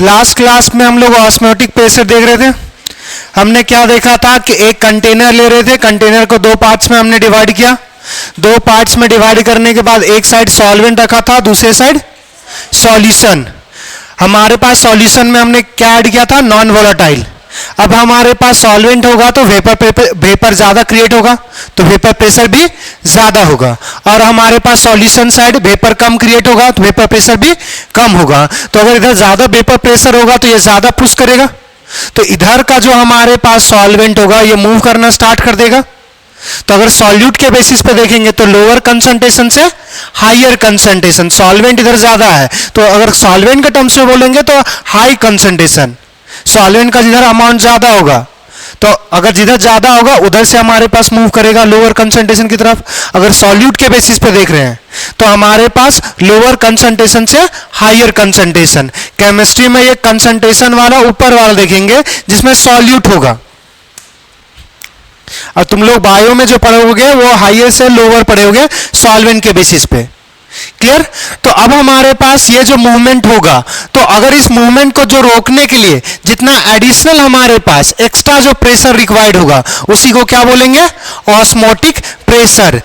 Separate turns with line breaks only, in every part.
Last class में हम लोग ऑस्मोटिक प्रेशर देख रहे थे। हमने क्या देखा था कि एक कंटेनर ले रहे थे, कंटेनर को दो पार्ट्स में हमने डिवाइड किया। दो पार्ट्स में डिवाइड करने के बाद एक साइड सॉल्वेंट रखा था, दूसरे साइड सॉल्यूशन। हमारे पास सॉल्यूशन में हमने क्या ऐड किया था, नॉन वोलेटाइल। अब हमारे पास सॉल्वेंट होगा तो वेपर ज्यादा क्रिएट होगा, तो वेपर प्रेशर भी ज्यादा होगा। और हमारे पास सॉल्यूशन साइड वेपर कम क्रिएट होगा तो वेपर प्रेशर भी कम होगा। तो अगर इधर ज्यादा वेपर प्रेशर होगा तो ये ज्यादा पुश करेगा, तो इधर का जो हमारे पास सॉल्वेंट होगा ये मूव करना स्टार्ट कर देगा। तो अगर सॉल्यूट के बेसिस पे देखेंगे तो लोअर कंसंट्रेशन से हायर कंसंट्रेशन, सॉल्वेंट इधर ज्यादा है तो अगर सॉल्वेंट के टर्म्स में बोलेंगे तो हाई कंसंट्रेशन, सॉल्वेंट का जिधर अमाउंट ज्यादा होगा तो अगर जिधर ज्यादा होगा उधर से हमारे पास मूव करेगा लोअर कंसंट्रेशन की तरफ। अगर सॉल्यूट के बेसिस पे देख रहे हैं तो हमारे पास लोअर कंसंट्रेशन से हायर कंसंट्रेशन। केमिस्ट्री में ये कंसंट्रेशन वाला ऊपर वाला देखेंगे जिसमें सॉल्यूट होगा, और तुम लोग बायो में जो पढ़ोगे वो हायर से लोअर पढ़ोगे सॉल्वेंट के बेसिस पे। क्लियर? तो अब हमारे पास ये जो मूवमेंट होगा, तो अगर इस मूवमेंट को जो रोकने के लिए जितना एडिशनल हमारे पास एक्स्ट्रा जो प्रेशर रिक्वायर्ड होगा उसी को क्या बोलेंगे, ऑस्मोटिक प्रेशर।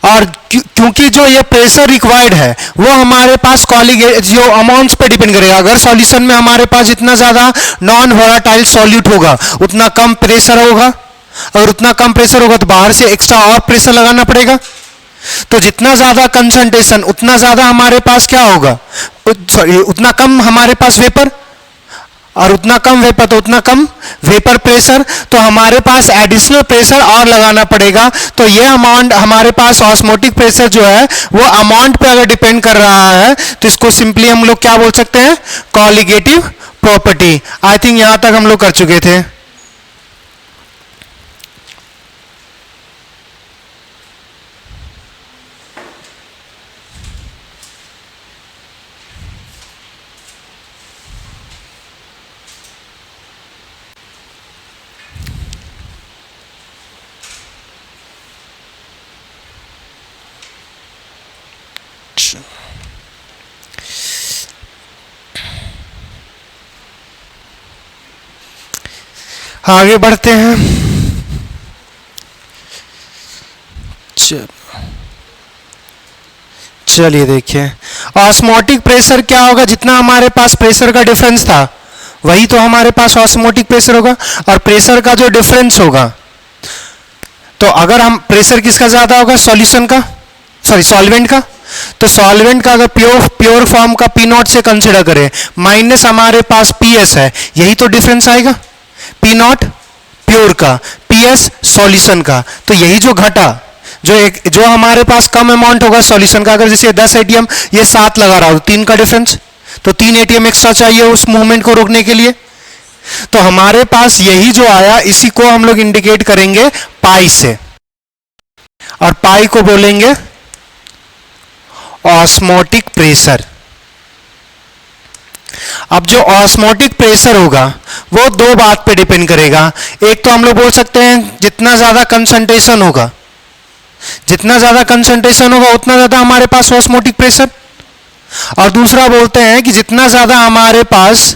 और क्योंकि जो ये प्रेशर रिक्वायर्ड है वो हमारे पास जो अमाउंट्स पे डिपेंड करेगा। अगर सॉल्यूशन में हमारे पास जितना ज्यादा नॉन वोलेटाइल सॉल्यूट होगा उतना कम प्रेशर होगा, अगर उतना कम प्रेशर होगा तो बाहर से एक्स्ट्रा और प्रेशर लगाना पड़ेगा। तो जितना ज्यादा कंसंट्रेशन उतना ज्यादा हमारे पास क्या होगा, सॉरी उतना कम हमारे पास वेपर, और उतना कम वेपर तो उतना कम वेपर प्रेशर, तो हमारे पास एडिशनल प्रेशर और लगाना पड़ेगा। तो ये अमाउंट हमारे पास ऑस्मोटिक प्रेशर जो है वो अमाउंट पे अगर डिपेंड कर रहा है तो इसको सिंपली हम लोग क्या बोल सकते हैं, कॉलिगेटिव प्रॉपर्टी। आई थिंक यहां तक हम लोग कर चुके थे। आगे बढ़ते हैं। चलिए देखिए ऑस्मोटिक प्रेशर क्या होगा, जितना हमारे पास प्रेशर का डिफरेंस था वही तो हमारे पास ऑस्मोटिक प्रेशर होगा। और प्रेशर का जो डिफरेंस होगा तो अगर हम प्रेशर किसका ज्यादा होगा, सॉल्यूशन का, सॉरी सॉल्वेंट का, तो सॉल्वेंट का अगर प्योर फॉर्म का पी नॉट से कंसिडर करें माइनस हमारे पास पी एस है, यही तो डिफरेंस आएगा, पी नॉट प्योर का, पी एस सॉल्यूशन का। तो यही जो घटा जो हमारे पास कम अमाउंट होगा सॉल्यूशन का, अगर जैसे 10 एटीएम ये 7 लगा रहा हो, 3 का डिफरेंस, तो 3 एटीएम एक्स्ट्रा चाहिए उस मूवमेंट को रोकने के लिए। तो हमारे पास यही जो आया इसी को हम लोग इंडिकेट करेंगे पाई से, और पाई को बोलेंगे ऑस्मोटिक प्रेशर। अब जो ऑस्मोटिक प्रेशर होगा वो दो बात पे डिपेंड करेगा। एक तो हम लोग बोल सकते हैं जितना ज्यादा कंसंट्रेशन होगा, जितना ज्यादा कंसंट्रेशन होगा उतना ज्यादा हमारे पास ऑस्मोटिक प्रेशर, और दूसरा बोलते हैं कि जितना ज्यादा हमारे पास,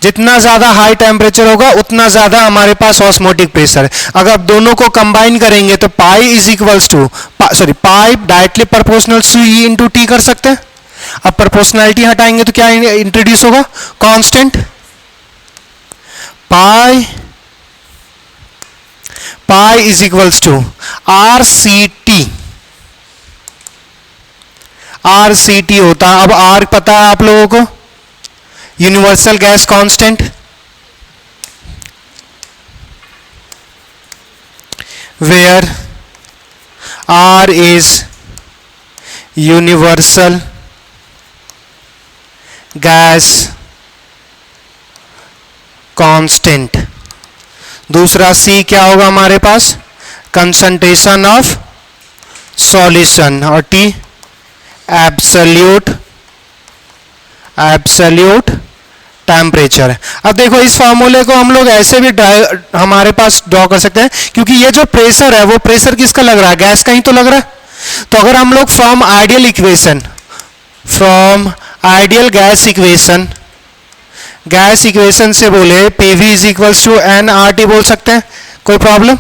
जितना ज्यादा हाई टेम्परेचर होगा उतना ज्यादा हमारे पास ऑस्मोटिक प्रेशर। अगर दोनों को कंबाइन करेंगे तो pi is equals to, sorry pi directly proportional to E into T कर सकते हैं। अब प्रोपोर्शनैलिटी हटाएंगे तो क्या इंट्रोड्यूस होगा, constant pi is equals to R C T होता है। अब आर पता है आप लोगों को, universal gas constant, where R is universal gas constant. दूसरा सी क्या होगा हमारे पास, कंसंट्रेशन ऑफ सॉल्यूशन, और टी एब्सोल्यूट टेम्परेचर। अब देखो इस फॉर्मूले को हम लोग ऐसे भी हमारे पास ड्रॉ कर सकते हैं, क्योंकि ये जो प्रेशर है वो प्रेशर किसका लग रहा है, गैस का ही तो लग रहा है। तो अगर हम लोग from ideal gas equation gas equation से बोले P V is equals to N R T बोल सकते हैं, कोई प्रॉब्लम?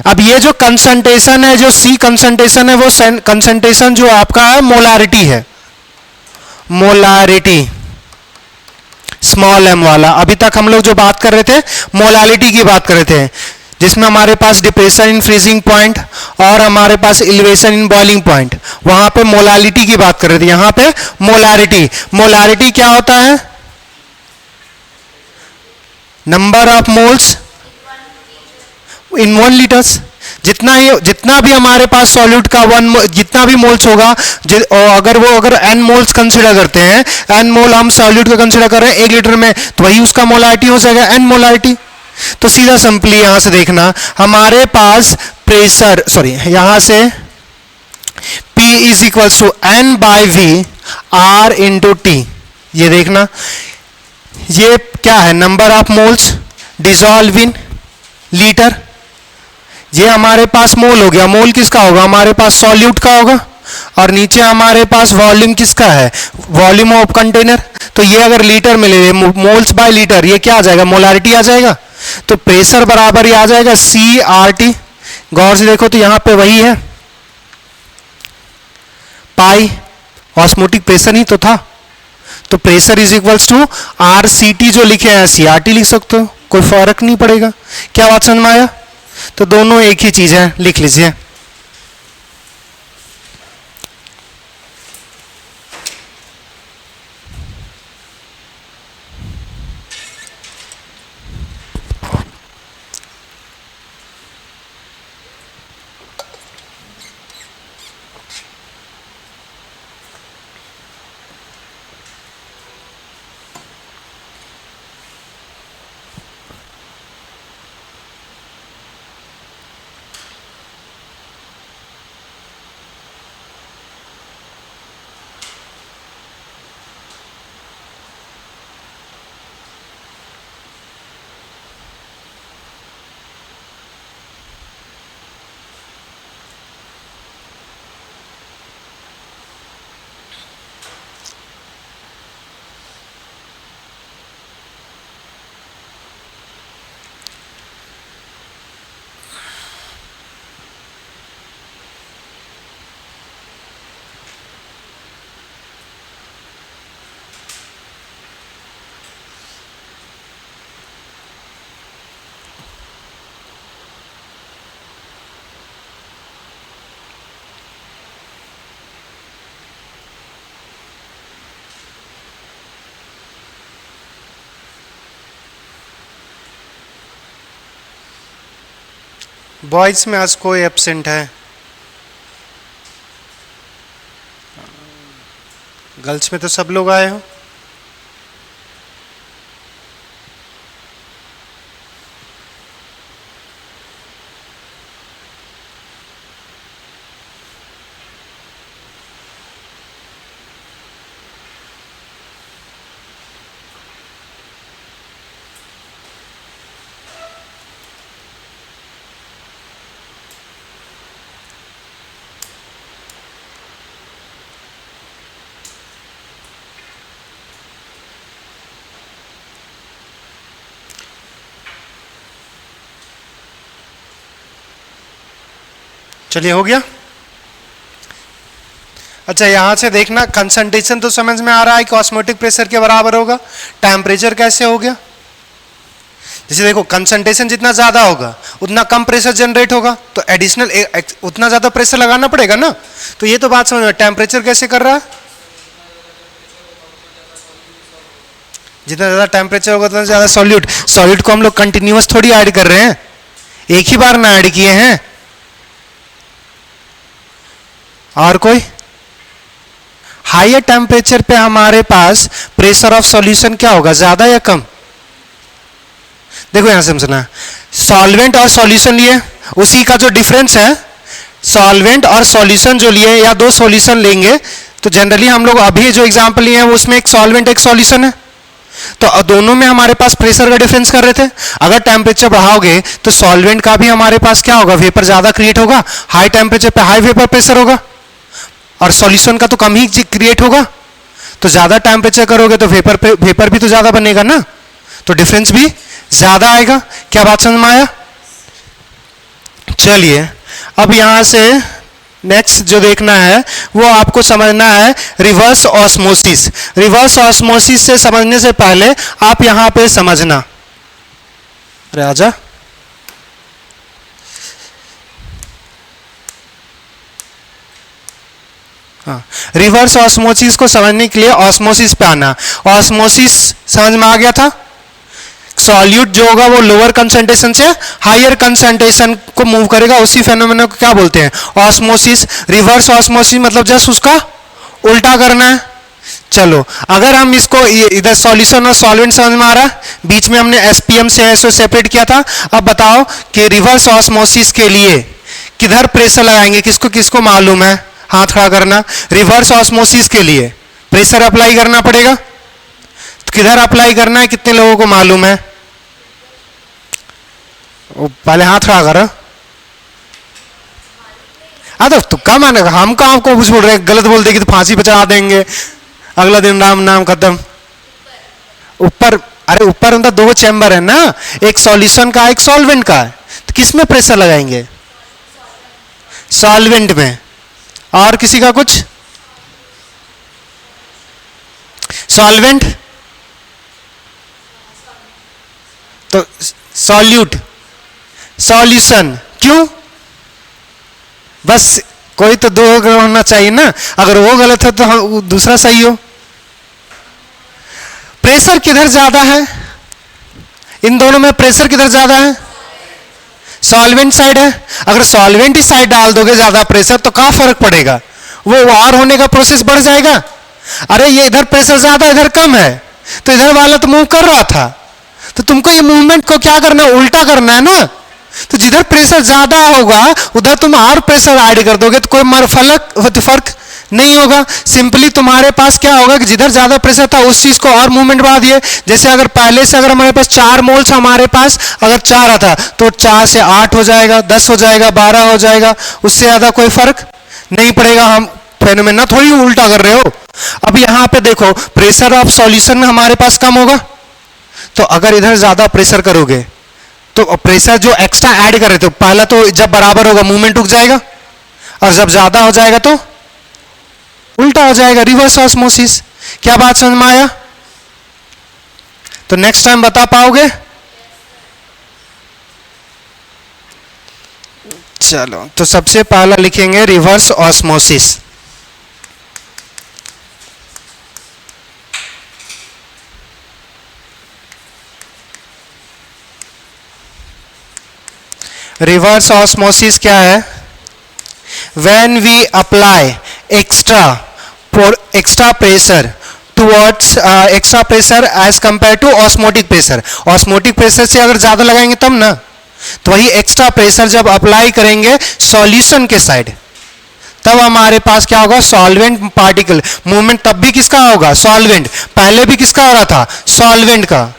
अब ये जो कंसंट्रेशन है, जो सी कंसंट्रेशन है, वो कंसंट्रेशन जो आपका है मोलारिटी है, मोलारिटी स्मॉल एम वाला। अभी तक हम लोग जो बात कर रहे थे मोलालिटी की बात कर रहे थे, जिसमें हमारे पास डिप्रेशन इन फ्रीजिंग पॉइंट और हमारे पास एलिवेशन इन बॉइलिंग पॉइंट, वहां पे मोलालिटी की बात कर रहे थे। यहां पे मोलारिटी, मोलारिटी क्या होता है? Number of moles in 1 litres. जितना भी हमारे पास सॉल्यूट का जितना भी मोल्स होगा, अगर n मोल्स कंसीडर करते हैं, n मोल हम सॉल्यूट का कंसीडर कर रहे हैं 1 लीटर में, तो वही उसका मोलारिटी हो जाएगा n मोलारिटी। तो सीधा सिंपली यहां से देखना, हमारे पास प्रेशर, सॉरी यहां से P is equals to N by V R into T. ये देखना, ये क्या है? Number of moles dissolve in litre. ये हमारे पास मोल हो गया। मोल किसका होगा? हमारे पास सॉल्यूट का होगा। और नीचे हमारे पास वॉल्यूम किसका है? Volume of container. तो ये अगर लीटर में ले, मोल्स बाय लीटर, ये क्या आ जाएगा? मोलारिटी आ जाएगा। तो प्रेशर बराबर ही आ जाएगा सी आर टी। गौर से देखो तो यहां पे वही है, पाई ऑस्मोटिक प्रेशर ही तो था। तो pressure is equals to R C T, जो लिखे हैं सी आर टी लिख सकते हो, कोई फर्क नहीं पड़ेगा। क्या बात समझ में आया? तो दोनों एक ही चीज है, लिख लीजिए। बॉयज में आज कोई एब्सेंट है? गर्ल्स में तो सब लोग आए हो। चलिए, हो गया। अच्छा, यहां से देखना, कंसंट्रेशन तो समझ में आ रहा है कि ऑस्मोटिक प्रेशर के बराबर होगा। टेम्परेचर कैसे हो गया? जैसे देखो, कंसंट्रेशन जितना ज्यादा होगा उतना कम प्रेशर जनरेट होगा, तो एडिशनल उतना ज्यादा प्रेशर लगाना पड़ेगा ना। तो ये तो बात समझ में। टेम्परेचर कैसे कर रहा है? जितना ज्यादा टेम्परेचर होगा उतना ज्यादा सॉल्यूट। सॉल्यूट को हम लोग कंटिन्यूअस थोड़ी ऐड कर रहे हैं, एक ही बार ना ऐड किए हैं। और कोई? हायर टेम्परेचर पे हमारे पास प्रेशर ऑफ सॉल्यूशन क्या होगा? ज्यादा या कम? देखो यहां से समझना, सॉल्वेंट और सॉल्यूशन लिए, उसी का जो डिफरेंस है, सॉल्वेंट और सॉल्यूशन जो लिए, या दो सॉल्यूशन लेंगे, तो जनरली हम लोग अभी जो एग्जांपल लिए हैं उसमें एक सॉल्वेंट एक सॉल्यूशन है, तो दोनों में हमारे पास प्रेशर का डिफरेंस कर रहे थे। अगर टेम्परेचर बढ़ाओगे तो सॉल्वेंट का भी हमारे पास क्या होगा? वेपर ज्यादा क्रिएट होगा, हाई टेम्परेचर पे हाई वेपर प्रेशर होगा, और सॉल्यूशन का तो कम ही क्रिएट होगा। तो ज्यादा टेम्परेचर करोगे तो वेपर भी तो ज्यादा बनेगा ना, तो डिफरेंस भी ज्यादा आएगा। क्या बात समझ में आया? चलिए अब यहां से नेक्स्ट जो देखना है वो आपको समझना है रिवर्स ऑस्मोसिस। रिवर्स ऑस्मोसिस से समझने से पहले आप यहां पे समझना, अरे आजा, हाँ, रिवर्स ऑस्मोसिस को समझने के लिए ऑस्मोसिस पे आना। ऑस्मोसिस समझ में आ गया था? सॉल्यूट जो होगा वो लोअर कंसंट्रेशन से हायर कंसंट्रेशन को मूव करेगा, उसी फेनोमेना को क्या बोलते हैं? ऑस्मोसिस। रिवर्स ऑस्मोसिस मतलब जस्ट उसका उल्टा करना है। चलो अगर हम इसको इधर सॉल्यूशन और सॉल्वेंट समझ में आ रहा है, बीच में हमने एसपीएम से एसओ सेपरेट किया था। अब बताओ कि रिवर्स ऑस्मोसिस के लिए किधर प्रेशर लगाएंगे? किसको किसको मालूम है? हाथ खड़ा करना। रिवर्स ऑस्मोसिस के लिए प्रेशर अप्लाई करना पड़ेगा, तो किधर अप्लाई करना है? कितने लोगों को मालूम है? पहले हाथ खड़ा करो। तो तुक्का मानेगा, हम कहाँ आपको कुछ बोल रहे हैं? गलत बोल देगी तो फांसी पे चढ़ा देंगे, अगला दिन राम नाम खत्म। ऊपर, अरे ऊपर मतलब दो चैम्बर है ना, एक सॉल्यूशन का एक सॉल्वेंट का है, तो किस में प्रेशर लगाएंगे? सॉल्वेंट में। और किसी का कुछ? सॉल्वेंट तो सॉल्यूट, सॉल्यूशन। क्यों? बस कोई तो दो होना चाहिए ना, अगर वो गलत है तो हम दूसरा सही हो। प्रेशर किधर ज्यादा है? इन दोनों में प्रेशर किधर ज्यादा है? सॉल्वेंट साइड है। अगर सॉल्वेंट ही साइड डाल दोगे ज्यादा प्रेशर तो क्या फर्क पड़ेगा? वो वार होने का प्रोसेस बढ़ जाएगा। अरे ये इधर प्रेशर ज्यादा इधर कम है, तो इधर वाला तो मूव कर रहा था, तो तुमको ये मूवमेंट को क्या करना है? उल्टा करना है ना। तो जिधर प्रेशर ज्यादा होगा उधर तुम और प्रेशर ऐड कर दोगे तो कोई फर्क नहीं होगा। सिंपली तुम्हारे पास क्या होगा कि जिधर ज्यादा प्रेशर था उस चीज को और मूवमेंट बढ़ा दिए। जैसे अगर पहले से अगर हमारे पास 4 मोल्स हमारे पास अगर 4 आता तो 4 से 8 हो जाएगा, 10 हो जाएगा, 12 हो जाएगा, उससे ज्यादा कोई फर्क नहीं पड़ेगा। हम फेनोमेना थोड़ी उल्टा कर रहे हो। अब यहां पे देखो प्रेशर ऑफ सॉल्यूशन में हमारे पास कम होगा, तो अगर इधर ज्यादा प्रेशर करोगे तो प्रेशर जो एक्स्ट्रा ऐड कर रहे थे पहला तो जब बराबर होगा मूवमेंट रुक जाएगा, और जब ज्यादा हो जाएगा तो उल्टा हो जाएगा, रिवर्स ऑस्मोसिस। क्या बात समझ में आया? तो नेक्स्ट टाइम बता पाओगे? चलो तो सबसे पहला लिखेंगे रिवर्स ऑस्मोसिस। रिवर्स ऑस्मोसिस क्या है? when we apply extra pressure towards extra pressure as compared to osmotic pressure। osmotic pressure से अगर ज्यादा लगाएंगे तब ना, तो वही एक्स्ट्रा प्रेशर जब अप्लाई करेंगे सॉल्यूशन के साइड, तब हमारे पास क्या होगा? सॉल्वेंट पार्टिकल मूवमेंट तब भी किसका होगा? सॉल्वेंट। पहले भी किसका हो रहा था? सॉल्वेंट का।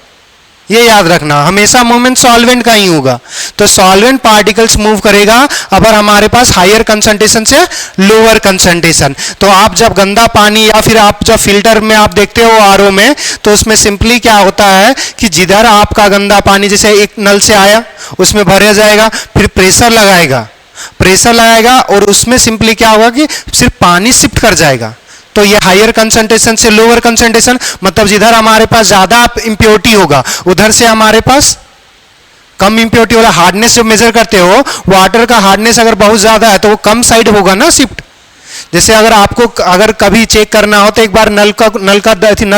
ये याद रखना, हमेशा मूवमेंट सॉल्वेंट का ही होगा। तो सॉल्वेंट पार्टिकल्स मूव करेगा अगर हमारे पास हायर कंसंट्रेशन से लोअर कंसंट्रेशन। तो आप जब गंदा पानी या फिर आप जब फिल्टर में आप देखते हो आरओ में, तो उसमें सिंपली क्या होता है कि जिधर आपका गंदा पानी जैसे एक नल से आया उसमें भरा जाएगा, फिर प्रेशर लगाएगा और उसमें सिंपली क्या होगा कि सिर्फ पानी शिफ्ट कर जाएगा। तो ये हायर कंसंट्रेशन से लोअर कंसंट्रेशन, मतलब जिधर हमारे पास ज्यादा इंप्योरिटी होगा उधर से हमारे पास कम इंप्योरिटी वाला। हार्डनेस जब मेजर करते हो, वाटर का हार्डनेस अगर बहुत ज्यादा है तो वो कम साइड होगा ना शिफ्ट। जैसे अगर आपको अगर कभी चेक करना हो तो एक बार नल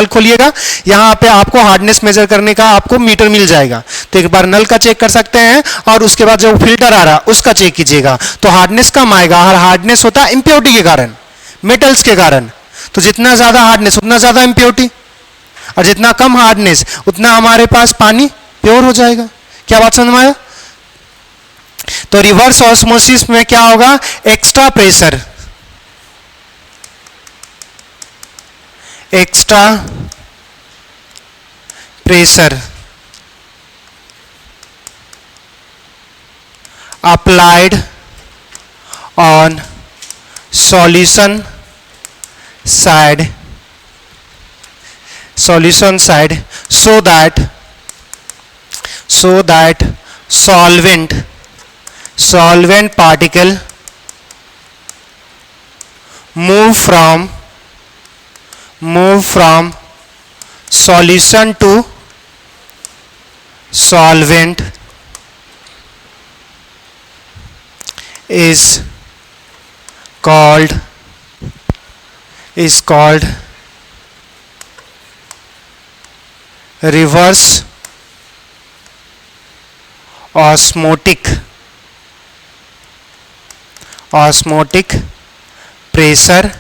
खोलिएगा, यहाँ पे आपको हार्डनेस मेजर करने का आपको मीटर मिल जाएगा, तो एक बार नल का चेक कर सकते हैं और उसके बाद जो फिल्टर आ रहा उसका चेक कीजिएगा, तो हार्डनेस कम आएगा। और हार्डनेस होता है इंप्योरिटी के कारण, मेटल्स के कारण। तो जितना ज्यादा हार्डनेस उतना ज्यादा इंप्योरिटी, और जितना कम हार्डनेस उतना हमारे पास पानी प्योर हो जाएगा। क्या बात समझ में आया? तो रिवर्स ऑस्मोसिस में क्या होगा? Extra pressure applied on solution side solution side, so that solvent particle move from solution to solvent is called reverse osmotic pressure,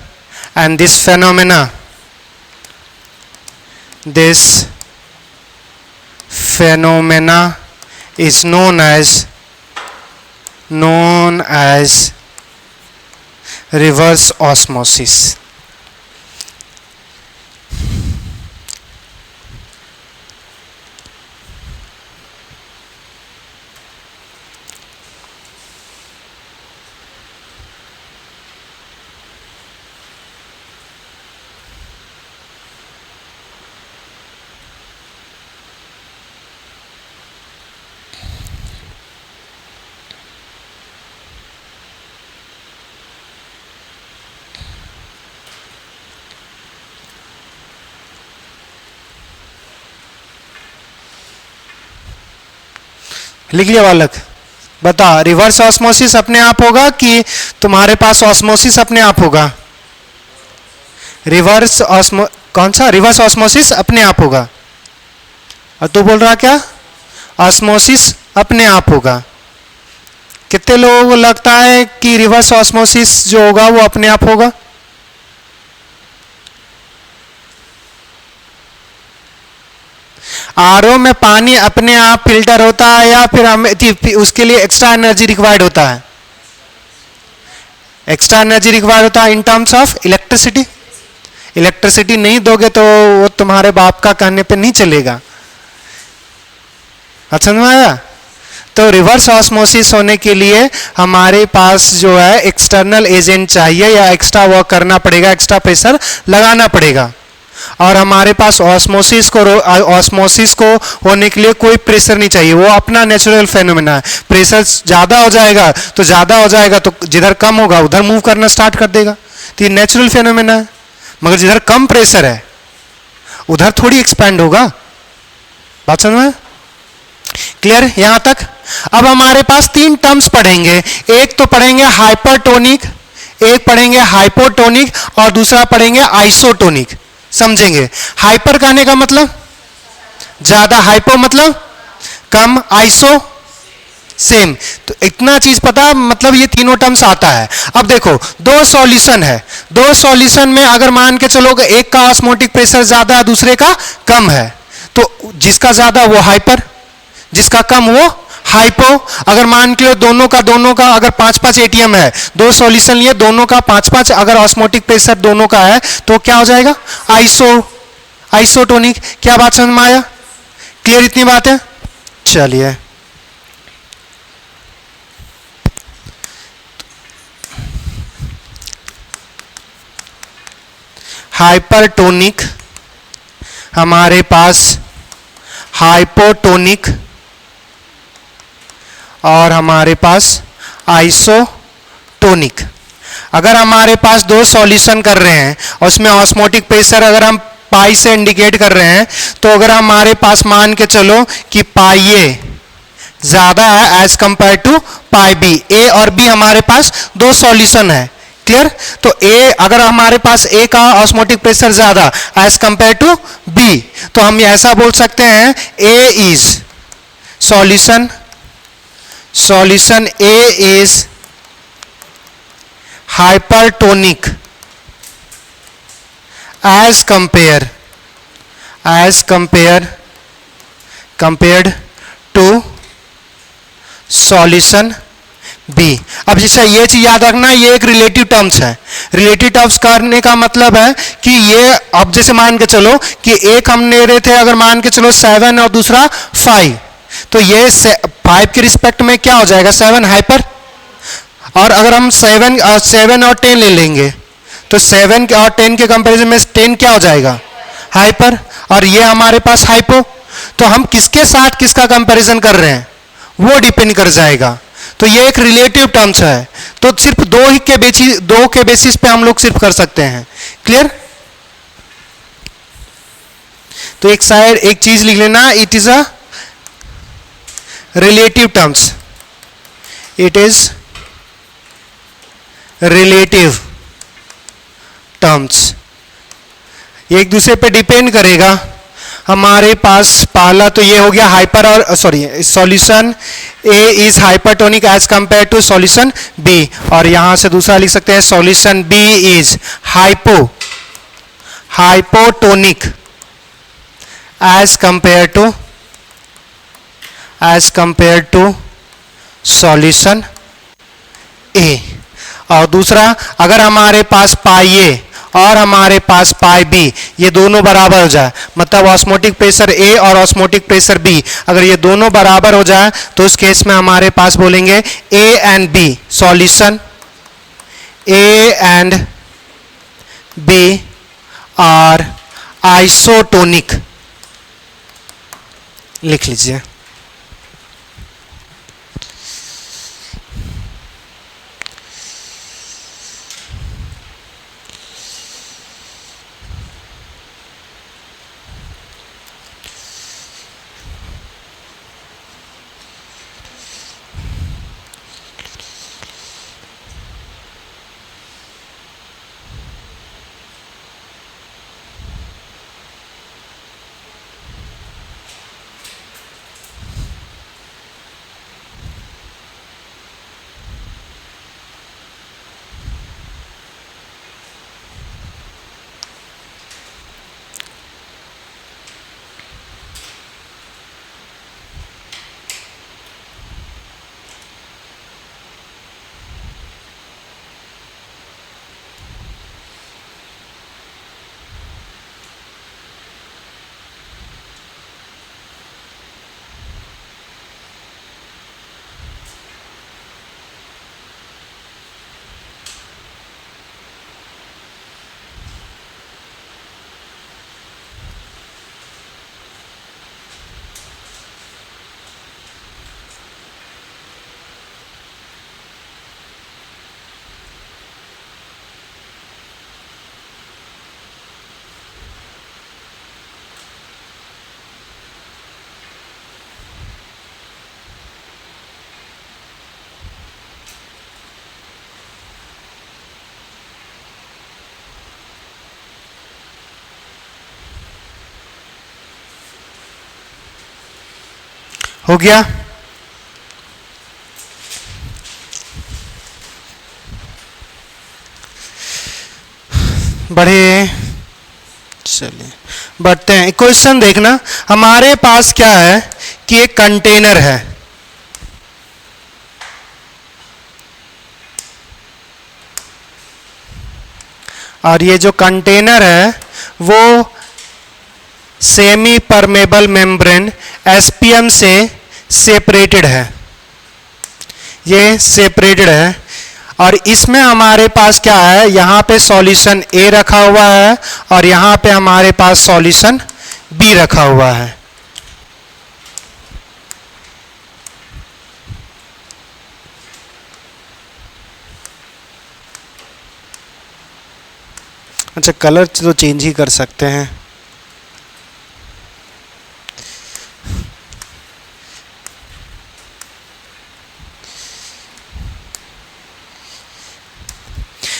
and this phenomena is known as reverse osmosis. लिख लिया बालक? बता, reverse osmosis अपने आप होगा कि तुम्हारे पास osmosis अपने आप होगा? कौन सा? रिवर्स ऑस्मोसिस अपने आप होगा। और तू बोल रहा क्या? ऑस्मोसिस अपने आप होगा। कितने लोगों को लगता है कि रिवर्स ऑस्मोसिस जो होगा वो अपने आप होगा? आरओ में पानी अपने आप फिल्टर होता है या फिर हमें उसके लिए एक्स्ट्रा एनर्जी रिक्वायर्ड होता है? एक्स्ट्रा एनर्जी रिक्वायर्ड होता है in terms of electricity. Electricity नहीं दोगे तो वो तुम्हारे बाप का कहने पे नहीं चलेगा। अच्छा समझ में आया? तो रिवर्स ऑस्मोसिस होने के लिए हमारे पास जो है एक्सटर्नल एजेंट चाहिए या एक्स्ट्रा वर्क करना पड़ेगा, एक्स्ट्रा प्रेशर लगाना पड़ेगा। और हमारे पास ऑस्मोसिस को होने के लिए कोई प्रेशर नहीं चाहिए, वो अपना नेचुरल फेनोमेना है। प्रेशर ज़्यादा हो जाएगा तो जिधर कम होगा उधर मूव करना स्टार्ट कर देगा, तो ये नेचुरल फेनोमेना है। मगर जिधर कम प्रेशर है उधर थोड़ी एक्सपैंड होगा। बात समझ में? क्लियर यहां तक? अब हमारे पास 3 टर्म्स पढ़ेंगे। एक तो पढ़ेंगे हाइपरटोनिक, एक पढ़ेंगे हाइपोटोनिक और दूसरा पढ़ेंगे आइसोटोनिक। समझेंगे? हाइपर कहने का मतलब ज्यादा, हाइपो मतलब कम, आइसो सेम। तो इतना चीज पता, मतलब ये तीनों टर्म्स आता है। अब देखो, 2 सॉल्यूशन है, 2 सॉल्यूशन में अगर मान के चलो एक का ऑस्मोटिक प्रेशर ज्यादा है दूसरे का कम है, तो जिसका ज्यादा वो हाइपर, जिसका कम वो हाइपो। अगर मान के लो दोनों का अगर 5-5 एटीएम है, 2 सॉल्यूशन लिए, दोनों का 5-5 अगर ऑस्मोटिक प्रेशर दोनों का है तो क्या हो जाएगा? आइसोटोनिक। क्या बात समझ में आया? क्लियर इतनी बात है? चलिए, हाइपरटोनिक हमारे पास हाइपोटोनिक और हमारे पास आइसोटोनिक। अगर हमारे पास 2 सॉल्यूशन कर रहे हैं और उसमें ऑस्मोटिक प्रेशर अगर हम पाई से इंडिकेट कर रहे हैं, तो अगर हमारे पास मान के चलो कि पाई ए ज्यादा है as compare to pi B, A और बी हमारे पास 2 सॉल्यूशन है। क्लियर? तो ए अगर हमारे पास ए का ऑस्मोटिक प्रेशर ज्यादा एज कंपेयर टू बी, तो हम ऐसा बोल सकते हैं ए is solution A is hypertonic as compared to solution B। अब जैसे ये चीज याद रखना, ये एक रिलेटिव टर्म्स है। रिलेटिव टर्म्स करने का मतलब है कि ये, अब जैसे मान के चलो कि एक हम ले रहे थे, अगर मान के चलो 7 और दूसरा 5, तो ये 5 के रिस्पेक्ट में क्या हो जाएगा? 7 हाइपर। और अगर हम 7 और 10 ले लेंगे तो 7 और 10 के कंपैरिजन में 10 क्या हो जाएगा? हाइपर। और ये हमारे पास हाइपो, तो हम किसके साथ किसका कंपैरिजन कर रहे हैं वो डिपेंड कर जाएगा। तो ये एक रिलेटिव टर्म्स है, तो सिर्फ दो के बेसिस पे हम लोग सिर्फ कर सकते हैं। क्लियर? तो एक साइड एक चीज लिख लेना, it is a relative terms, it is relative terms, एक दूसरे पे डिपेंड करेगा। हमारे पास पहला तो ये हो गया हाइपर और sorry solution A is hypertonic as compare to solution B, और यहां से दूसरा लिख सकते हैं solution B is hypotonic as compare to solution A. और दूसरा, अगर हमारे पास पाई ए और हमारे पास पाई बी ये दोनों बराबर हो जाए, मतलब ऑस्मोटिक प्रेशर ए और ऑस्मोटिक प्रेशर बी अगर ये दोनों बराबर हो जाए तो उस केस में हमारे पास बोलेंगे A and B, solution A and B are isotonic. लिख लीजिए। हो गया? बढ़े, चलिए बढ़ते हैं। क्वेश्चन देखना, हमारे पास क्या है कि एक कंटेनर है, और ये जो कंटेनर है वो सेमी परमेबल मेम्ब्रेन एसपीएम से सेपरेटेड है, ये सेपरेटेड है। और इसमें हमारे पास क्या है, यहाँ पे सॉल्यूशन ए रखा हुआ है और यहाँ पे हमारे पास सॉल्यूशन बी रखा हुआ है। अच्छा, कलर तो चेंज ही कर सकते हैं।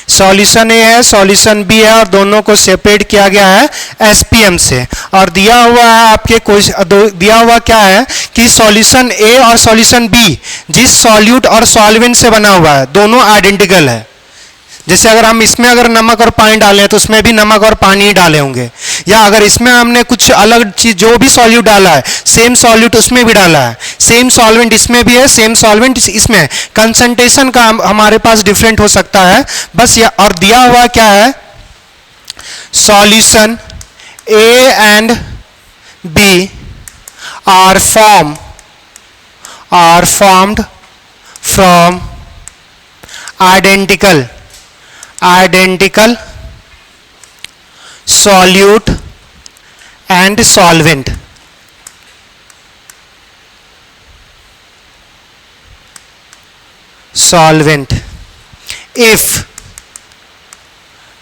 सॉल्यूशन ए है, सॉल्यूशन बी है, और दोनों को सेपरेट किया गया है एसपीएम से। और दिया हुआ है आपके दिया हुआ क्या है कि सॉल्यूशन ए और सॉल्यूशन बी जिस सॉल्यूट और सॉल्वेंट से बना हुआ है दोनों आइडेंटिकल है। जैसे अगर हम इसमें अगर नमक और पानी डालें तो उसमें भी नमक और पानी ही डाले होंगे, या अगर इसमें हमने कुछ अलग चीज जो भी सॉल्यूट डाला है सेम सॉल्यूट उसमें भी डाला है, सेम सॉल्वेंट इसमें भी है, सेम सॉल्वेंट इसमें है, कंसंट्रेशन का हमारे पास डिफरेंट हो सकता है बस। या और दिया हुआ क्या है, solution A and B are formed from identical solute and solvent. Solvent. If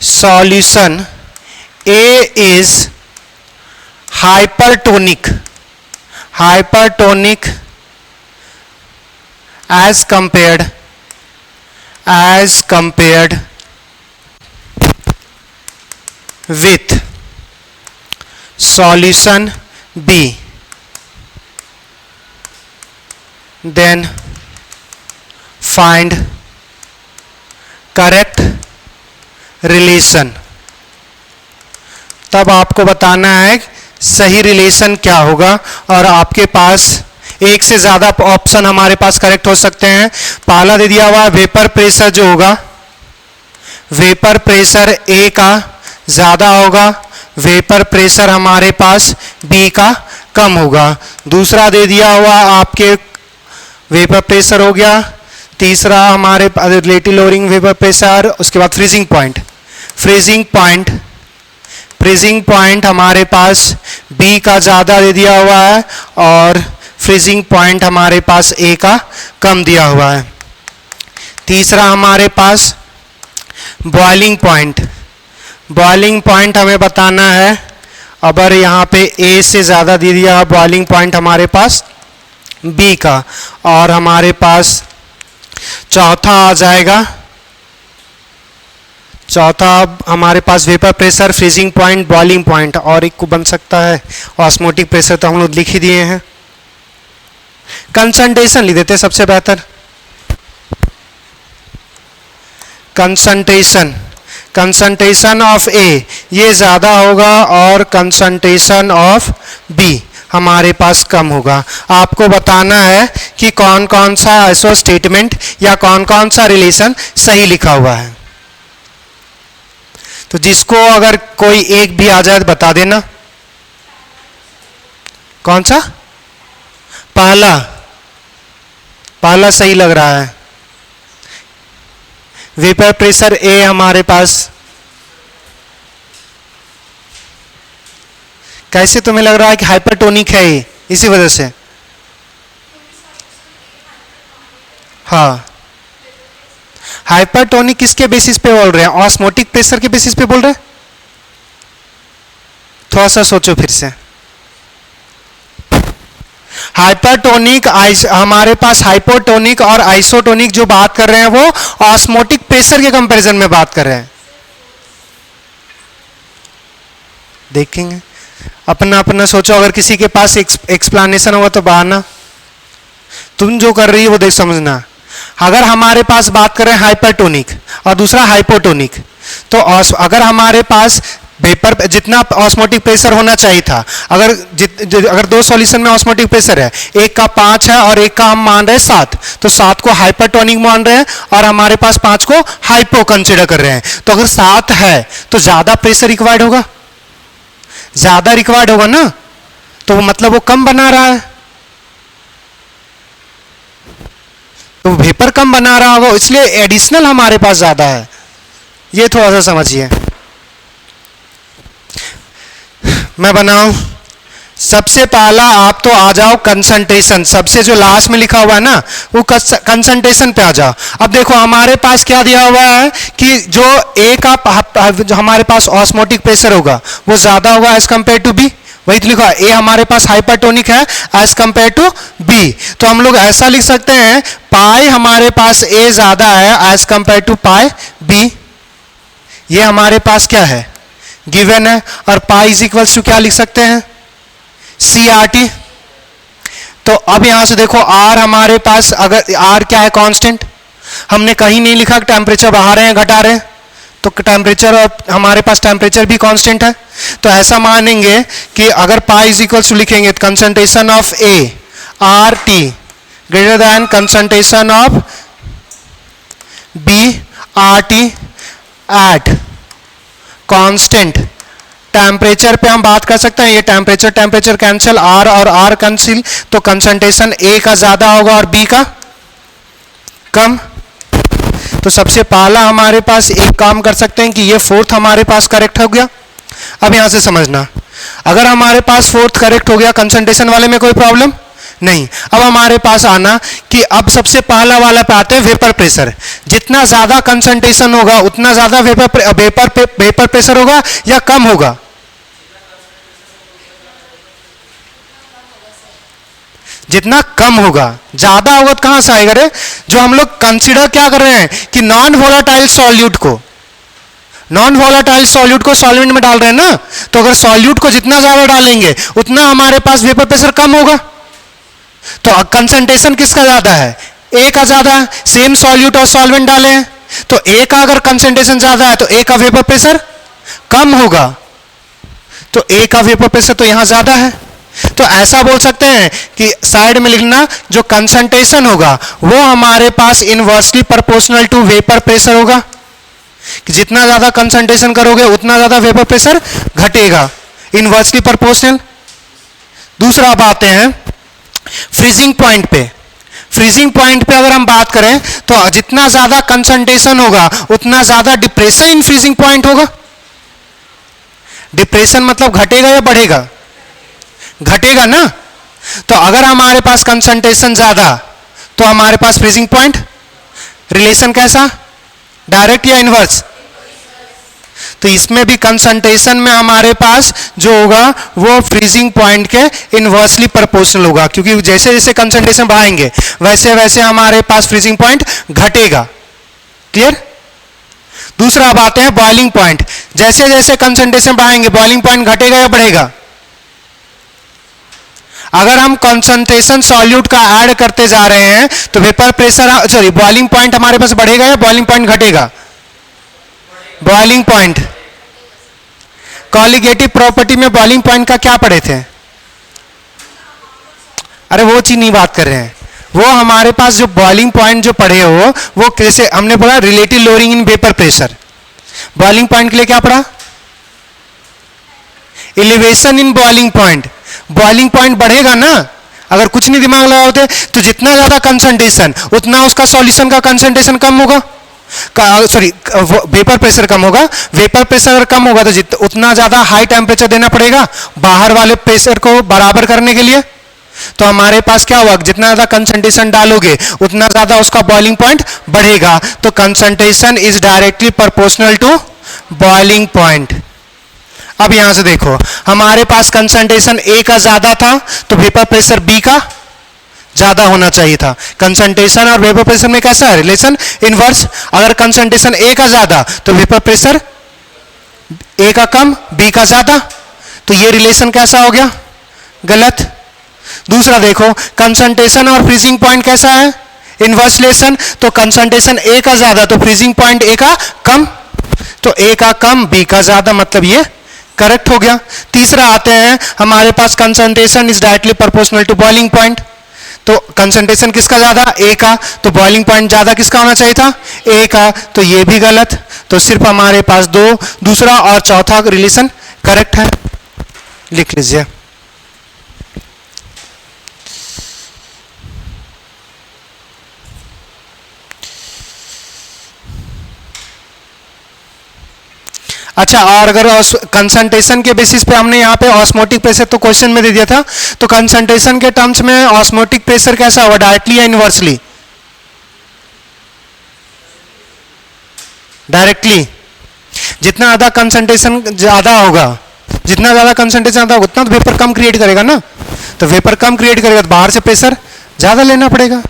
solution A is hypertonic as compared with solution B, then find correct relation. तब आपको बताना है सही रिलेशन क्या होगा, और आपके पास एक से ज्यादा ऑप्शन हमारे पास करेक्ट हो सकते हैं. पहला दे दिया हुआ वेपर प्रेशर जो होगा, वेपर प्रेशर ए का ज्यादा होगा, वेपर प्रेशर हमारे पास बी का कम होगा. दूसरा दे दिया हुआ आपके वेपर प्रेशर हो गया. तीसरा हमारे रिलेटिव लोअरिंग वेपर प्रेशर. उसके बाद फ्रीजिंग पॉइंट हमारे पास बी का ज़्यादा दे दिया हुआ है, और फ्रीजिंग पॉइंट हमारे पास ए का कम दिया हुआ है. तीसरा हमारे पास बॉइलिंग पॉइंट हमें बताना है. अगर यहाँ पे ए से ज़्यादा दे दिया बॉइलिंग पॉइंट हमारे पास बी का, और हमारे पास चौथा आ जाएगा, चौथा हमारे पास vapour pressure, freezing point, boiling point, और एक को बन सकता है ऑस्मोटिक प्रेशर, तो हम लोग लिख ही दिए हैं. कंसंट्रेशन लिख देते सबसे बेहतर. कंसंट्रेशन ऑफ ए ये ज़्यादा होगा, और कंसंट्रेशन ऑफ बी हमारे पास कम होगा. आपको बताना है कि कौन कौन सा ऐसा स्टेटमेंट या कौन कौन सा रिलेशन सही लिखा हुआ है. तो जिसको अगर कोई एक भी आ जाए तो बता देना. कौन सा? पहला सही लग रहा है. वेपर प्रेशर ए हमारे पास कैसे तुम्हें लग रहा है कि हाइपरटोनिक है ये, इसी वजह से? हाँ, हाइपरटोनिक किसके बेसिस पे बोल रहे हैं? ऑस्मोटिक प्रेशर के बेसिस पे बोल रहे हैं. थोड़ा सा सोचो फिर से. हाइपरटोनिक हमारे पास हाइपोटोनिक और आइसोटोनिक जो बात कर रहे हैं वो ऑस्मोटिक प्रेशर के कंपैरिजन में बात कर रहे हैं. देखेंगे अपना अपना सोचो. अगर किसी के पास एक्सप्लेनेशन होगा तो बहाना. तुम जो कर रही है वो देख समझना. अगर हमारे पास बात करें हाइपरटोनिक और दूसरा हाइपोटोनिक, तो अगर हमारे पास वेपर जितना ऑस्मोटिक प्रेशर होना चाहिए था, अगर दो सॉल्यूशन में ऑस्मोटिक प्रेशर है, एक का 5 है और एक का हम मान रहे हैं 7, तो 7 को हाइपरटोनिक मान रहे हैं और हमारे पास 5 को हाइपो कंसिडर कर रहे हैं. तो अगर 7 है तो ज्यादा प्रेशर रिक्वायर्ड होगा, ना. तो मतलब वो कम बना रहा है, तो वेपर कम बना रहा होगा, इसलिए एडिशनल हमारे पास ज्यादा है. ये थोड़ा सा समझिए. मैं बनाऊं. सबसे पहला आप तो आ जाओ कंसंट्रेशन, सबसे जो लास्ट में लिखा हुआ है ना वो कंसंट्रेशन पे आ जाओ. अब देखो हमारे पास क्या दिया हुआ है कि जो ए का जो हमारे पास ऑस्मोटिक प्रेशर होगा वो ज्यादा होगा एज कंपेयर टू बी. वही तो लिखा ए हमारे पास हाइपरटोनिक है एज कंपेयर टू बी. तो हम लोग ऐसा लिख सकते हैं पाई हमारे पास ए ज्यादा है as compare to pi B. ये हमारे पास क्या है? गिवन है. और पाई इज इक्वल्स टू क्या लिख सकते हैं? C R T. तो अब यहां से देखो आर हमारे पास, अगर आर क्या है? कांस्टेंट. हमने कहीं नहीं लिखा कि टेम्परेचर बढ़ा रहे हैं घटा रहे हैं, तो टेम्परेचर और हमारे पास टेम्परेचर भी कांस्टेंट है. तो ऐसा मानेंगे कि अगर पाई इज इक्वल्स टू लिखेंगे concentration of A R T greater than concentration of B R T at constant temperature पे हम बात कर सकते हैं. ये टेम्परेचर कैंसिल, आर और आर कैंसिल, तो कंसंट्रेशन ए का ज्यादा होगा और बी का कम. तो सबसे पहला हमारे पास एक काम कर सकते हैं कि ये फोर्थ हमारे पास करेक्ट हो गया. अब यहां से समझना अगर हमारे पास फोर्थ करेक्ट हो गया, कंसंट्रेशन वाले में कोई प्रॉब्लम नहीं। अब हमारे पास आना कि अब सबसे पहला वाला पे आते हैं वेपर प्रेशर। जितना ज्यादा कंसंट्रेशन होगा उतना ज्यादा वेपर प्रेशर होगा या कम होगा? जितना कम होगा। ज्यादा होगा तो कहां से आएगा रे? जो हम लोग कंसीडर क्या कर रहे हैं कि नॉन वोलाटाइल सॉल्यूट को सॉल्वेंट में डाल रहे हैं ना, तो अगर सॉल्यूट को जितना ज्यादा डालेंगे उतना हमारे पास वेपर प्रेशर कम होगा। तो कंसंट्रेशन किसका ज्यादा है? ए का ज्यादा है। सेम सॉल्यूट और सॉल्वेंट डाले हैं तो ए का अगर कंसंट्रेशन ज्यादा है तो ए का वेपर प्रेशर कम होगा, तो ए का वेपर प्रेशर तो यहां ज्यादा है। तो ऐसा बोल सकते हैं कि साइड में लिखना जो कंसंट्रेशन होगा वो हमारे पास inversely proportional to vapour pressure होगा, कि जितना ज्यादा कंसंट्रेशन करोगे उतना ज्यादा वेपर प्रेशर घटेगा, इनवर्सली प्रोपोर्शनल। दूसरा अब आते हैं फ्रीजिंग पॉइंट पे। फ्रीजिंग पॉइंट पे अगर हम बात करें तो जितना ज्यादा कंसंट्रेशन होगा उतना ज्यादा डिप्रेशन इन फ्रीजिंग पॉइंट होगा। डिप्रेशन मतलब घटेगा या बढ़ेगा? घटेगा ना। तो अगर हमारे पास कंसंट्रेशन ज्यादा तो हमारे पास फ्रीजिंग पॉइंट रिलेशन कैसा? डायरेक्ट या इनवर्स? तो इसमें भी कंसंट्रेशन में हमारे पास जो होगा वो फ्रीजिंग पॉइंट के इनवर्सली प्रोपोर्शनल होगा, क्योंकि जैसे जैसे कंसंट्रेशन बढ़ाएंगे वैसे वैसे हमारे पास फ्रीजिंग पॉइंट घटेगा। क्लियर? दूसरा अब आते हैं बॉइलिंग पॉइंट। जैसे जैसे कंसंट्रेशन बढ़ाएंगे बॉइलिंग पॉइंट घटेगा या बढ़ेगा? अगर हम कंसंट्रेशन सॉल्यूट का ऐड करते जा रहे हैं तो vapour pressure sorry boiling point हमारे पास बढ़ेगा या बॉइलिंग पॉइंट घटेगा? Boiling point. कॉलिगेटिव प्रॉपर्टी में बॉइलिंग पॉइंट का क्या पढ़े थे? अरे वो चीज नहीं बात कर रहे हैं, वो हमारे पास जो बॉइलिंग पॉइंट जो पढ़े हो वो कैसे हमने पढ़ा? Relative lowering in vapour pressure. Boiling point के लिए क्या पढ़ा? Elevation in boiling point. Boiling point बढ़ेगा ना, अगर कुछ नहीं दिमाग लगाओगे तो जितना ज्यादा कंसंट्रेशन उतना उसका सॉल्यूशन का कंसंट्रेशन कम होगा, सॉरी वेपर प्रेशर कम होगा। वेपर प्रेशर अगर कम होगा तो उतना ज्यादा हाई टेम्परेचर देना पड़ेगा बाहर वाले प्रेशर को बराबर करने के लिए। तो हमारे पास क्या हुआ? जितना ज्यादा कंसंट्रेशन डालोगे उतना ज्यादा उसका बॉइलिंग पॉइंट बढ़ेगा। तो concentration is directly proportional to boiling point. अब यहां से देखो हमारे पास कंसंट्रेशन ए का ज्यादा था तो वेपर प्रेशर बी का ज्यादा होना चाहिए था। कंसंट्रेशन और वेपर प्रेशर में कैसा है रिलेशन? इनवर्स। अगर कंसंट्रेशन ए का ज्यादा तो वेपर प्रेशर ए का कम बी का ज्यादा, तो ये रिलेशन कैसा हो गया? गलत। दूसरा देखो कंसंट्रेशन और फ्रीजिंग पॉइंट कैसा है? Inverse relation. तो कंसंट्रेशन ए का ज्यादा तो फ्रीजिंग पॉइंट ए का कम, तो ए का कम बी का ज्यादा, मतलब ये करेक्ट हो गया। तीसरा आते हैं हमारे पास concentration is directly proportional to boiling point. तो कंसंट्रेशन किसका ज्यादा? ए का, तो बॉइलिंग पॉइंट ज्यादा किसका होना चाहिए था? ए का, तो ये भी गलत। तो सिर्फ हमारे पास दूसरा और चौथा रिलेशन करेक्ट है। लिख लीजिए। अच्छा, और अगर कंसंट्रेशन के बेसिस पे हमने यहाँ पे ऑस्मोटिक प्रेशर तो क्वेश्चन में दे दिया था, तो कंसंट्रेशन के टर्म्स में ऑस्मोटिक प्रेशर कैसा होगा? डायरेक्टली या इनवर्सली? डायरेक्टली। जितना ज्यादा कंसंट्रेशन ज्यादा होगा, जितना ज्यादा कंसंट्रेशन ज्यादा होगा उतना तो वेपर कम क्रिएट करेगा ना, तो वेपर कम क्रिएट करेगा तो बाहर से प्रेशर ज्यादा लेना पड़ेगा।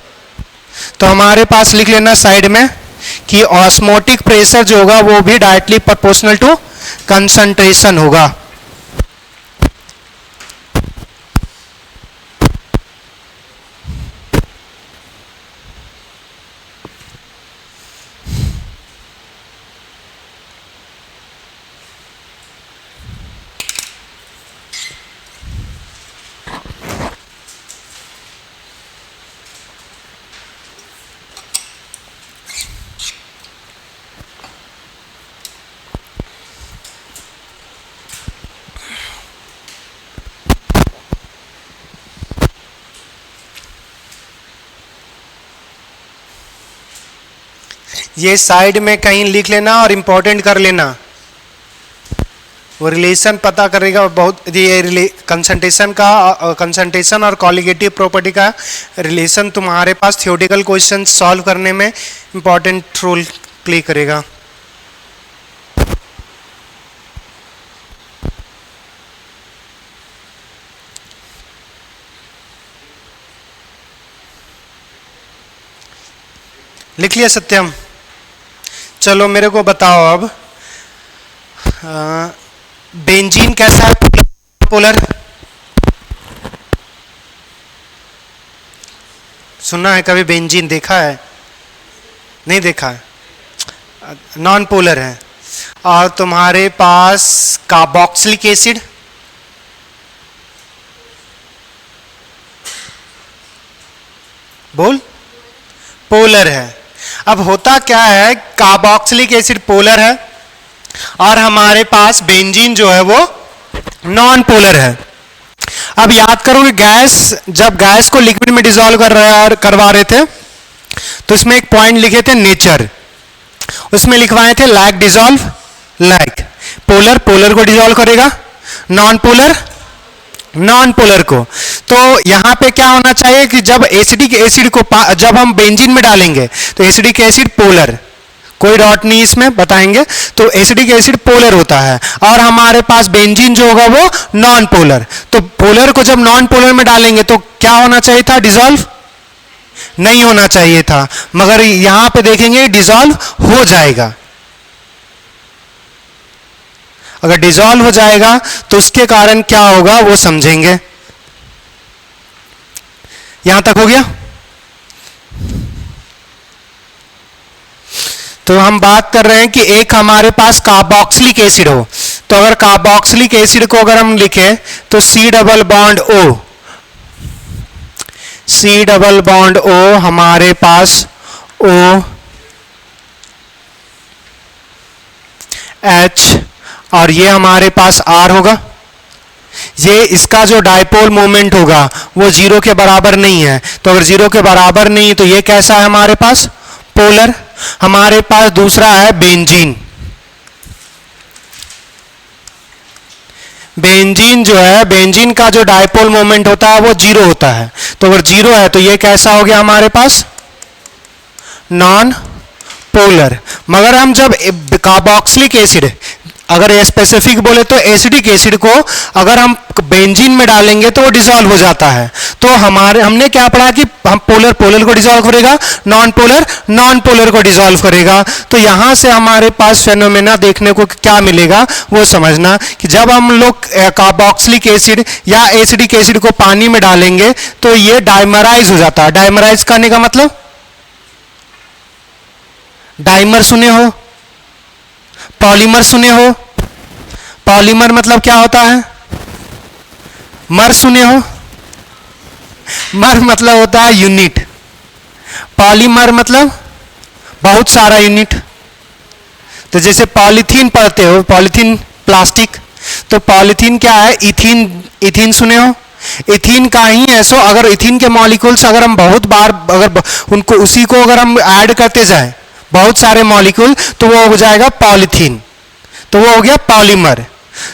तो हमारे पास लिख लेना साइड में कि ऑस्मोटिक प्रेशर जो होगा वो भी डायरेक्टली प्रोपोर्शनल टू कंसंट्रेशन होगा। ये साइड में कहीं लिख लेना और इंपॉर्टेंट कर लेना। वो रिलेशन पता करेगा। बहुत ये कंसंट्रेशन और कॉलिगेटिव प्रॉपर्टी का रिलेशन तुम्हारे पास थ्योरेटिकल क्वेश्चन सॉल्व करने में इंपॉर्टेंट रोल प्ले करेगा। लिख लिया सत्यम? चलो मेरे को बताओ अब, बेंजीन कैसा है? पोलर सुना है कभी? बेंजीन देखा है? नहीं देखा है? नॉन पोलर है। और तुम्हारे पास कार्बोक्सिलिक एसिड, बोल, पोलर है। अब होता क्या है, कार्बोक्सिलिक एसिड पोलर है और हमारे पास बेंजीन जो है वो नॉन पोलर है। अब याद करो कि जब गैस को लिक्विड में डिसॉल्व करवा रहे थे तो इसमें एक पॉइंट लिखे थे नेचर, उसमें लिखवाए थे लाइक डिसॉल्व लाइक। पोलर को डिसॉल्व करेगा, नॉन पोलर को। तो यहां पे क्या होना चाहिए कि जब एसिडिक एसिड को जब हम बेंजीन में डालेंगे तो एसिडिक एसिड पोलर, कोई डॉट नहीं इसमें बताएंगे, तो एसिडिक एसिड पोलर होता है और हमारे पास बेंजीन जो होगा वो नॉन पोलर। तो पोलर को जब नॉन पोलर में डालेंगे तो क्या होना चाहिए था? डिसॉल्व नहीं होना चाहिए था, मगर यहां पे देखेंगे डिसॉल्व हो जाएगा। अगर डिसॉल्व हो जाएगा तो उसके कारण क्या होगा वो समझेंगे। यहां तक हो गया? तो हम बात कर रहे हैं कि एक हमारे पास कार्बोक्सिलिक एसिड हो, तो अगर कार्बोक्सिलिक एसिड को अगर हम लिखें तो C डबल बॉन्ड O हमारे पास OH और ये हमारे पास R होगा। ये इसका जो डायपोल मोमेंट होगा वो 0 के बराबर नहीं है, तो अगर 0 के बराबर नहीं तो ये कैसा है हमारे पास? पोलर। हमारे पास दूसरा है बेंजीन। बेंजीन जो है, बेंजीन का जो डायपोल मोमेंट होता है वो 0 होता है, तो अगर 0 है तो ये कैसा हो गया हमारे पास? Non polar. मगर हम जब कार्बोक्सिलिक एसिड, अगर ये स्पेसिफिक बोले तो एसिडिक एसिड को अगर हम बेंजीन में डालेंगे तो वो डिसॉल्व हो जाता है। तो हमने क्या पढ़ा कि हम पोलर को डिसॉल्व करेगा, नॉन पोलर को डिसॉल्व करेगा। तो यहां से हमारे पास फेनोमेना देखने को क्या मिलेगा वो समझना कि जब हम लोग कार्बोक्सिलिक एसिड या एसिडिक एसिड को पानी में डालेंगे तो ये डाइमराइज हो जाता है। डाइमराइज करने का मतलब, डाइमर सुने हो, पॉलीमर सुने हो? पॉलीमर मतलब क्या होता है? मर सुने हो? मर मतलब होता है यूनिट, पॉलीमर मतलब बहुत सारा यूनिट। तो जैसे पॉलीथीन पढ़ते हो, पॉलीथीन प्लास्टिक, तो पॉलीथीन क्या है? इथीन सुने हो? इथीन का ही ऐसो, अगर इथीन के मॉलिक्यूल्स अगर हम बहुत बार अगर उनको उसी को अगर हम ऐड करते जाएं बहुत सारे मॉलिक्यूल तो वो हो जाएगा पॉलीथीन, तो वो हो गया पॉलीमर।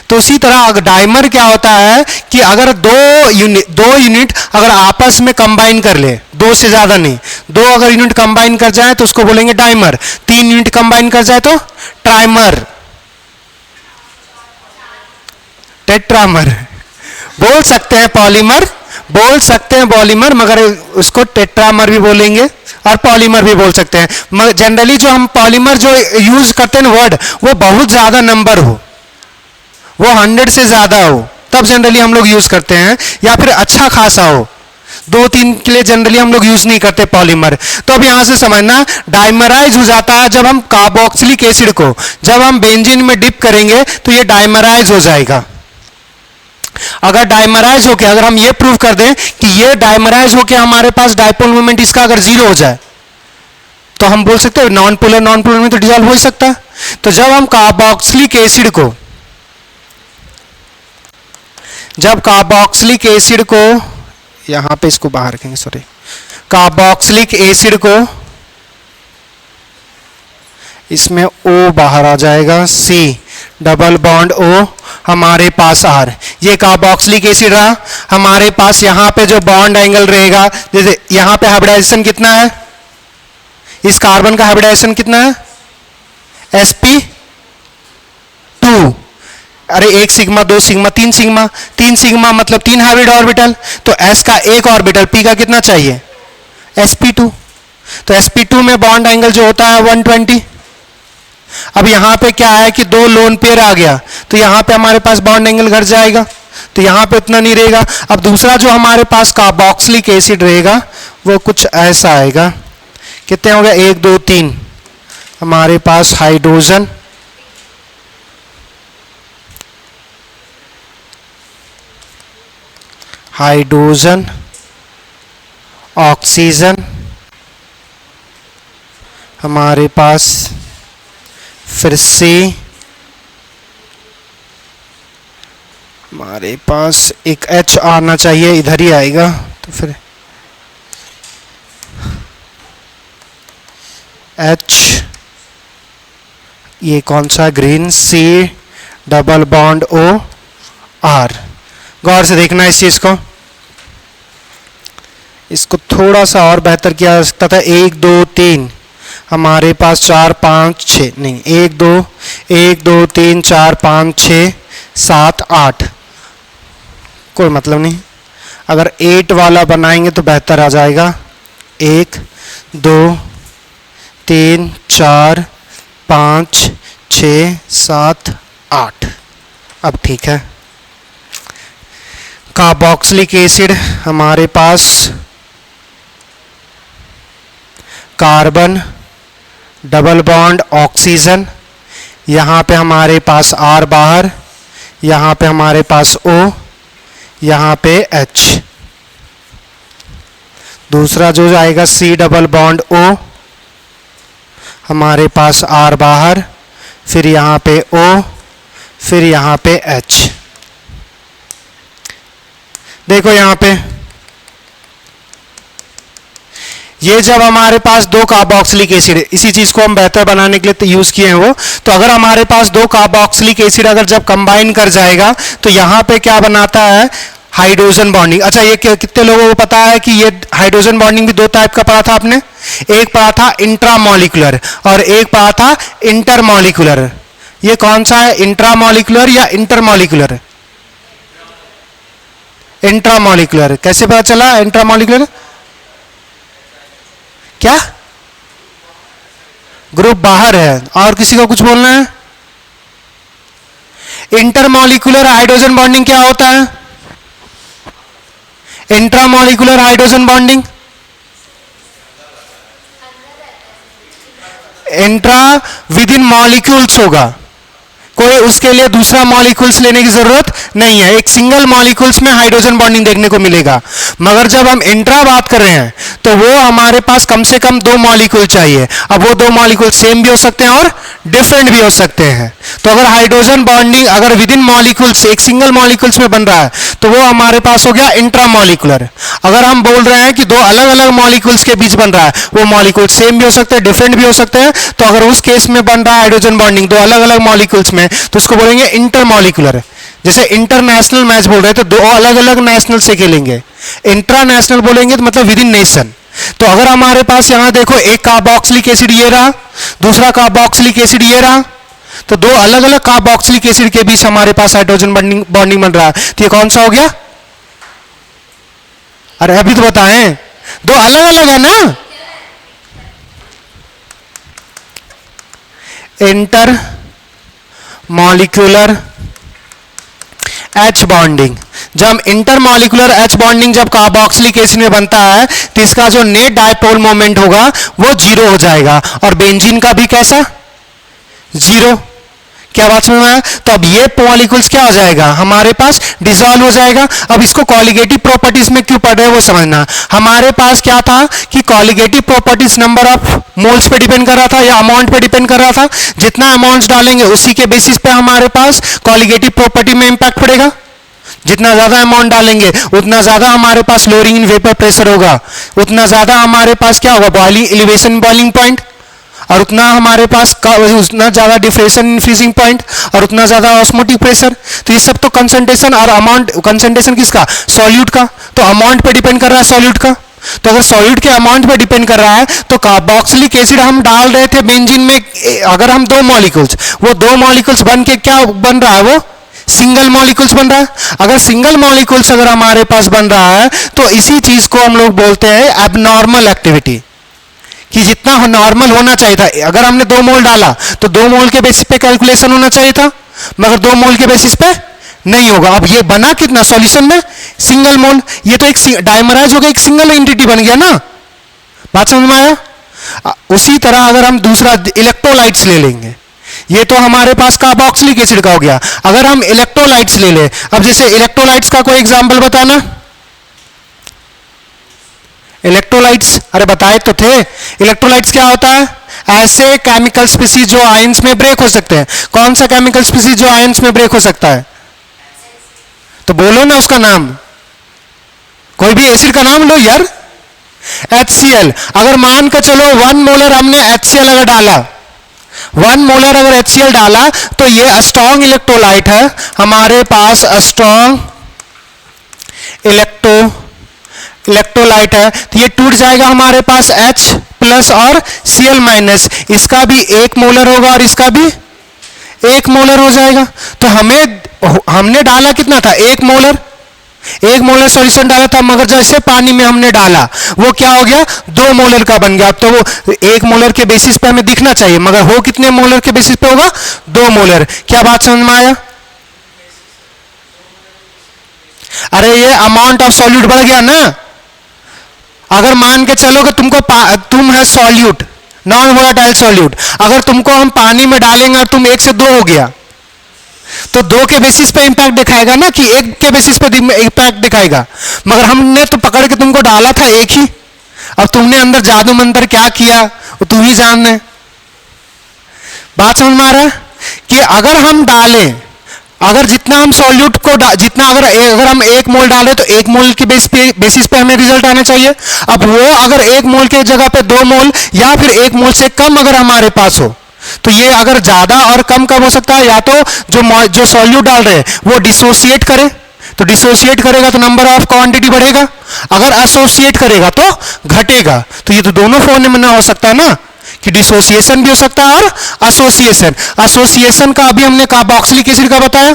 तो उसी तरह डाइमर क्या होता है कि अगर दो यूनिट अगर आपस में कंबाइन कर ले, 2 से ज्यादा नहीं, 2 अगर यूनिट कंबाइन कर जाए तो उसको बोलेंगे डाइमर, 3 यूनिट कंबाइन कर जाए तो ट्राइमर, टेट्रामर। बोल सकते हैं पॉलीमर, बोल सकते हैं पॉलीमर, मगर उसको टेट्रामर भी बोलेंगे और पॉलीमर भी बोल सकते हैं। मगर जनरली जो हम पॉलीमर जो यूज करते हैं वर्ड, वो बहुत ज्यादा नंबर हो, वो 100 से ज्यादा हो तब जनरली हम लोग यूज करते हैं, या फिर अच्छा खासा हो, 2-3 के लिए जनरली हम लोग यूज नहीं करते पॉलीमर। तो अब यहां से समझना, डाइमराइज हो जाता है जब हम कार्बोक्सिलिक एसिड को जब हम बेंजीन में डिप करेंगे तो ये डाइमराइज हो जाएगा। अगर डाइमराइज होके अगर हम ये प्रूव कर दें कि ये डाइमराइज होके हमारे पास डायपोल मोमेंट इसका अगर 0 हो जाए तो हम बोल सकते हैं नॉन पोलर में तो डिसॉल्व हो ही सकता है। तो जब हम कार्बोक्सिलिक एसिड को यहां पे इसको बाहर रखेंगे, सॉरी, कार्बोक्सिलिक एसिड को इसमें O बाहर आ जाएगा, C डबल बॉन्ड O हमारे पास R। ये कार्बोक्सिलिक एसिड रहा। हमारे पास यहाँ पे जो बॉन्ड एंगल रहेगा, जैसे यहाँ पे हाइब्रिडाइजेशन कितना है, इस कार्बन का हाइब्रिडाइजेशन कितना है, sp2। अरे 1 सिग्मा 2 सिग्मा 3 सिग्मा, 3 सिग्मा मतलब 3 हाइब्रिड ऑर्बिटल। तो s का एक ऑर्बिटल p का कितना चाहिए, sp2। तो sp2 में बॉन्ड एंगल जो होता है 120। अब यहां पे क्या है कि 2 लोन पेयर आ गया, तो यहां पे हमारे पास बॉन्ड एंगल घट जाएगा, तो यहां पे उतना नहीं रहेगा। अब दूसरा जो हमारे पास कार्बोक्सिलिक एसिड रहेगा वो कुछ ऐसा आएगा। कितने हो गए, 1 2 3। हमारे पास हाइड्रोजन, हाइड्रोजन, ऑक्सीजन, हमारे पास फिर से हमारे पास एक H आना चाहिए, इधर ही आएगा, तो फिर H, ये कौन सा, green, C double bond O R। गौर से देखना इस चीज को, इसको थोड़ा सा और बेहतर किया जा सकता था। 1 2 3, हमारे पास 4 5 6, नहीं 1 2 3 4 5 6 7 8, कोई मतलब नहीं। अगर 8 वाला बनाएंगे तो बेहतर आ जाएगा। 1 2 3 4 5 6 7 8। अब ठीक है। कार्बोक्सिलिक एसिड, हमारे पास कार्बन डबल बॉन्ड ऑक्सीजन, यहाँ पे हमारे पास R बाहर, यहाँ पे हमारे पास O, यहाँ पे H। दूसरा जो आएगा C डबल बॉन्ड O, हमारे पास R बाहर, फिर यहाँ पे O, फिर यहाँ पे H। देखो यहाँ पे ये जब हमारे पास 2 कार्बोक्सिलिक एसिड, इसी चीज को हम बेहतर बनाने के लिए यूज किए हैं वो, तो अगर हमारे पास 2 कार्बोक्सिलिक एसिड अगर जब कंबाइन कर जाएगा तो यहाँ पे क्या बनाता है, हाइड्रोजन बॉन्डिंग। अच्छा, ये कितने लोगों को पता है कि ये हाइड्रोजन बॉन्डिंग भी 2 टाइप का पढ़ा था आपने, एक पढ़ा था इंट्रामॉलिक्यूलर और एक पढ़ा था इंटरमॉलिक्यूलर। ये कौन सा है, इंट्रामॉलिक्यूलर या इंटरमॉलिक्यूलर? इंट्रामॉलिक्यूलर। कैसे पता चला इंट्रामॉलिक्यूलर? क्या ग्रुप बाहर है? और किसी को कुछ बोलना है? इंटरमॉलिक्यूलर हाइड्रोजन बॉन्डिंग क्या होता है? Intramolecular hydrogen bonding, intra with in molecules होगा, कोई उसके लिए दूसरा मॉलिक्यूल्स लेने की जरूरत नहीं है, एक सिंगल मॉलिक्यूल्स में हाइड्रोजन बॉन्डिंग देखने को मिलेगा। मगर जब हम इंट्रा बात कर रहे हैं तो वो हमारे पास कम से कम 2 मॉलिक्यूल चाहिए। अब वो 2 मॉलिक्यूल सेम भी हो सकते हैं और डिफरेंट भी हो सकते हैं। तो अगर हाइड्रोजन बॉन्डिंग अगर विद इन मॉलिक्यूल्स एक सिंगल मॉलिक्यूल्स में बन रहा है तो वो हमारे पास हो गया इंट्रामॉलिक्यूलर। अगर हम बोल रहे हैं कि 2 अलग अलग मॉलिक्यूल्स के बीच बन रहा है, वो मॉलिक्यूल सेम भी हो सकते हैं, डिफरेंट भी हो सकते हैं, तो अगर उस केस में बन रहा है हाइड्रोजन बॉन्डिंग 2 अलग अलग मॉलिक्यूल्स में, तो उसको बोलेंगे इंटरमॉलिक्यूलर। जैसे इंटरनेशनल मैच बोल रहे हैं तो 2 अलग अलग नेशनल से खेलेंगे, इंट्रानेशनल बोलेंगे तो मतलब विद इन नेशन। तो अगर हमारे पास यहां देखो एक कार्बोक्सिलिक एसिड ये रहा, दूसरा कार्बोक्सिलिक एसिड ये रहा, तो 2 अलग अलग कार्बोक्सिलिक एसिड के बीच हमारे पास हाइड्रोजन बॉन्डिंग बन रहा है, तो ये कौन सा हो गया? अरे अभी तो बताएं, 2 अलग अलग है ना। इंटर मॉलिक्यूलर H बॉन्डिंग, जब इंटरमॉलिक्यूलर H बॉन्डिंग जब कार्बोक्सिलिक एसिड में बनता है तो इसका जो नेट डायपोल मोमेंट होगा वो 0 हो जाएगा, और बेंजीन का भी कैसा 0। क्या बात समझ में आया? तो अब ये मॉलिक्यूल्स क्या हो जाएगा, हमारे पास डिसॉल्व हो जाएगा। अब इसको कॉलिगेटिव प्रॉपर्टीज में क्यों पढ़ रहे हैं वो समझना। हमारे पास क्या था कि colligative properties number of moles पे डिपेंड कर रहा था या अमाउंट पे डिपेंड कर रहा था। जितना अमाउंट्स डालेंगे उसी के बेसिस पे हमारे पास कॉलिगेटिव प्रॉपर्टी में इंपैक्ट पड़ेगा। जितना ज्यादा अमाउंट डालेंगे उतना ज्यादा हमारे पास लोअरिंग इन वेपर प्रेशर होगा, उतना ज्यादा हमारे पास क्या होगा, बॉइलिंग एलिवेशन बॉइलिंग पॉइंट। और उतना हमारे पास उतना ज़्यादा डिफ्रेशन इन फ्रीजिंग पॉइंट और उतना ज़्यादा ऑस्मोटिक प्रेशर। तो ये सब तो कंसंट्रेशन और अमाउंट, कंसंट्रेशन किसका, सॉल्यूट का, तो अमाउंट पे डिपेंड कर रहा है सॉल्यूट का। तो अगर सॉल्यूट के अमाउंट पे डिपेंड कर रहा है तो कार्बोक्सिलिक एसिड हम डाल रहे थे बेंजीन में, अगर हम दो मॉलिक्यूल्स, वो दो मॉलिक्यूल्स बन के क्या बन रहा है, वो सिंगल मॉलिक्यूल्स बन रहा है। अगर सिंगल मॉलिक्यूल्स अगर हमारे पास बन रहा है तो इसी चीज को हम लोग बोलते हैं एबनॉर्मल एक्टिविटी, कि जितना नॉर्मल होना चाहिए था। अगर हमने 2 मोल डाला तो 2 मोल के बेसिस पे कैलकुलेशन होना चाहिए था, मगर 2 मोल के बेसिस पे नहीं होगा। अब ये बना कितना सॉल्यूशन में, सिंगल मोल। ये तो एक डाइमराइज हो गया, एक सिंगल एंटिटी बन गया ना, बात समझ में आया। उसी तरह अगर हम दूसरा इलेक्ट्रोलाइट्स ले लेंगे, ये तो हमारे पास कार्बोक्सिलिक एसिड का हो गया। अगर हम इलेक्ट्रोलाइट्स ले ले, अब जैसे इलेक्ट्रोलाइट्स का कोई एग्जांपल बताना। इलेक्ट्रोलाइट्स, अरे बताए तो थे। इलेक्ट्रोलाइट्स क्या होता है, ऐसे केमिकल स्पीसीज जो आयंस में ब्रेक हो सकते हैं। कौन सा केमिकल स्पीसीज जो आयंस में ब्रेक हो सकता है, तो बोलो ना उसका नाम, कोई भी एसिड का नाम लो यार। HCl। अगर मान के चलो 1 मोलर हमने HCl अगर डाला, 1 मोलर अगर HCl डाला तो ये स्ट्रॉन्ग इलेक्ट्रोलाइट है हमारे पास, स्ट्रॉन्ग इलेक्ट्रोलाइट है। तो ये टूट जाएगा हमारे पास H प्लस और Cl माइनस, इसका भी 1 मोलर होगा और इसका भी 1 मोलर हो जाएगा। तो हमने डाला कितना था, 1 मोलर, 1 मोलर सॉल्यूशन डाला था, मगर जैसे पानी में हमने डाला वो क्या हो गया, 2 मोलर का बन गया। अब तो वो 1 मोलर के बेसिस पे हमें दिखना चाहिए, मगर हो कितने मोलर के बेसिस पे होगा, 2 मोलर। क्या बात समझ में आया। अरे ये अमाउंट ऑफ सॉल्यूट बढ़ गया ना। अगर मान के चलो कि तुम है सॉल्यूट, नॉन वोलेटाइल सॉल्यूट, अगर तुमको हम पानी में डालेंगे और तुम 1 से 2 हो गया, तो 2 के बेसिस पे इंपैक्ट दिखाएगा ना, कि 1 के बेसिस पे इंपैक्ट दिखाएगा। मगर हमने तो पकड़ के तुमको डाला था 1 ही, अब तुमने अंदर जादू मंतर क्या किया वो तुम ही जानने। बात समझ में आ रहा है कि अगर हम डालें, अगर जितना हम सॉल्यूट को जितना अगर हम 1 मोल डालें तो 1 मोल के बेसिस पे हमें रिजल्ट आना चाहिए। अब वो अगर 1 मोल के जगह पे 2 मोल या फिर 1 मोल से कम अगर हमारे पास हो, तो ये अगर ज्यादा और कम कब हो सकता है, या तो जो सॉल्यूट डाल रहे हैं वो डिसोसिएट करे, तो डिसोसिएट करेगा तो नंबर ऑफ क्वांटिटी बढ़ेगा, अगर एसोसिएट करेगा तो घटेगा। तो ये तो दोनों फिनोमेना हो सकता है ना, कि डिसोसिएशन भी हो सकता है और एसोसिएशन। एसोसिएशन का अभी हमने कार्बोक्सिलिक एसिड का बताया,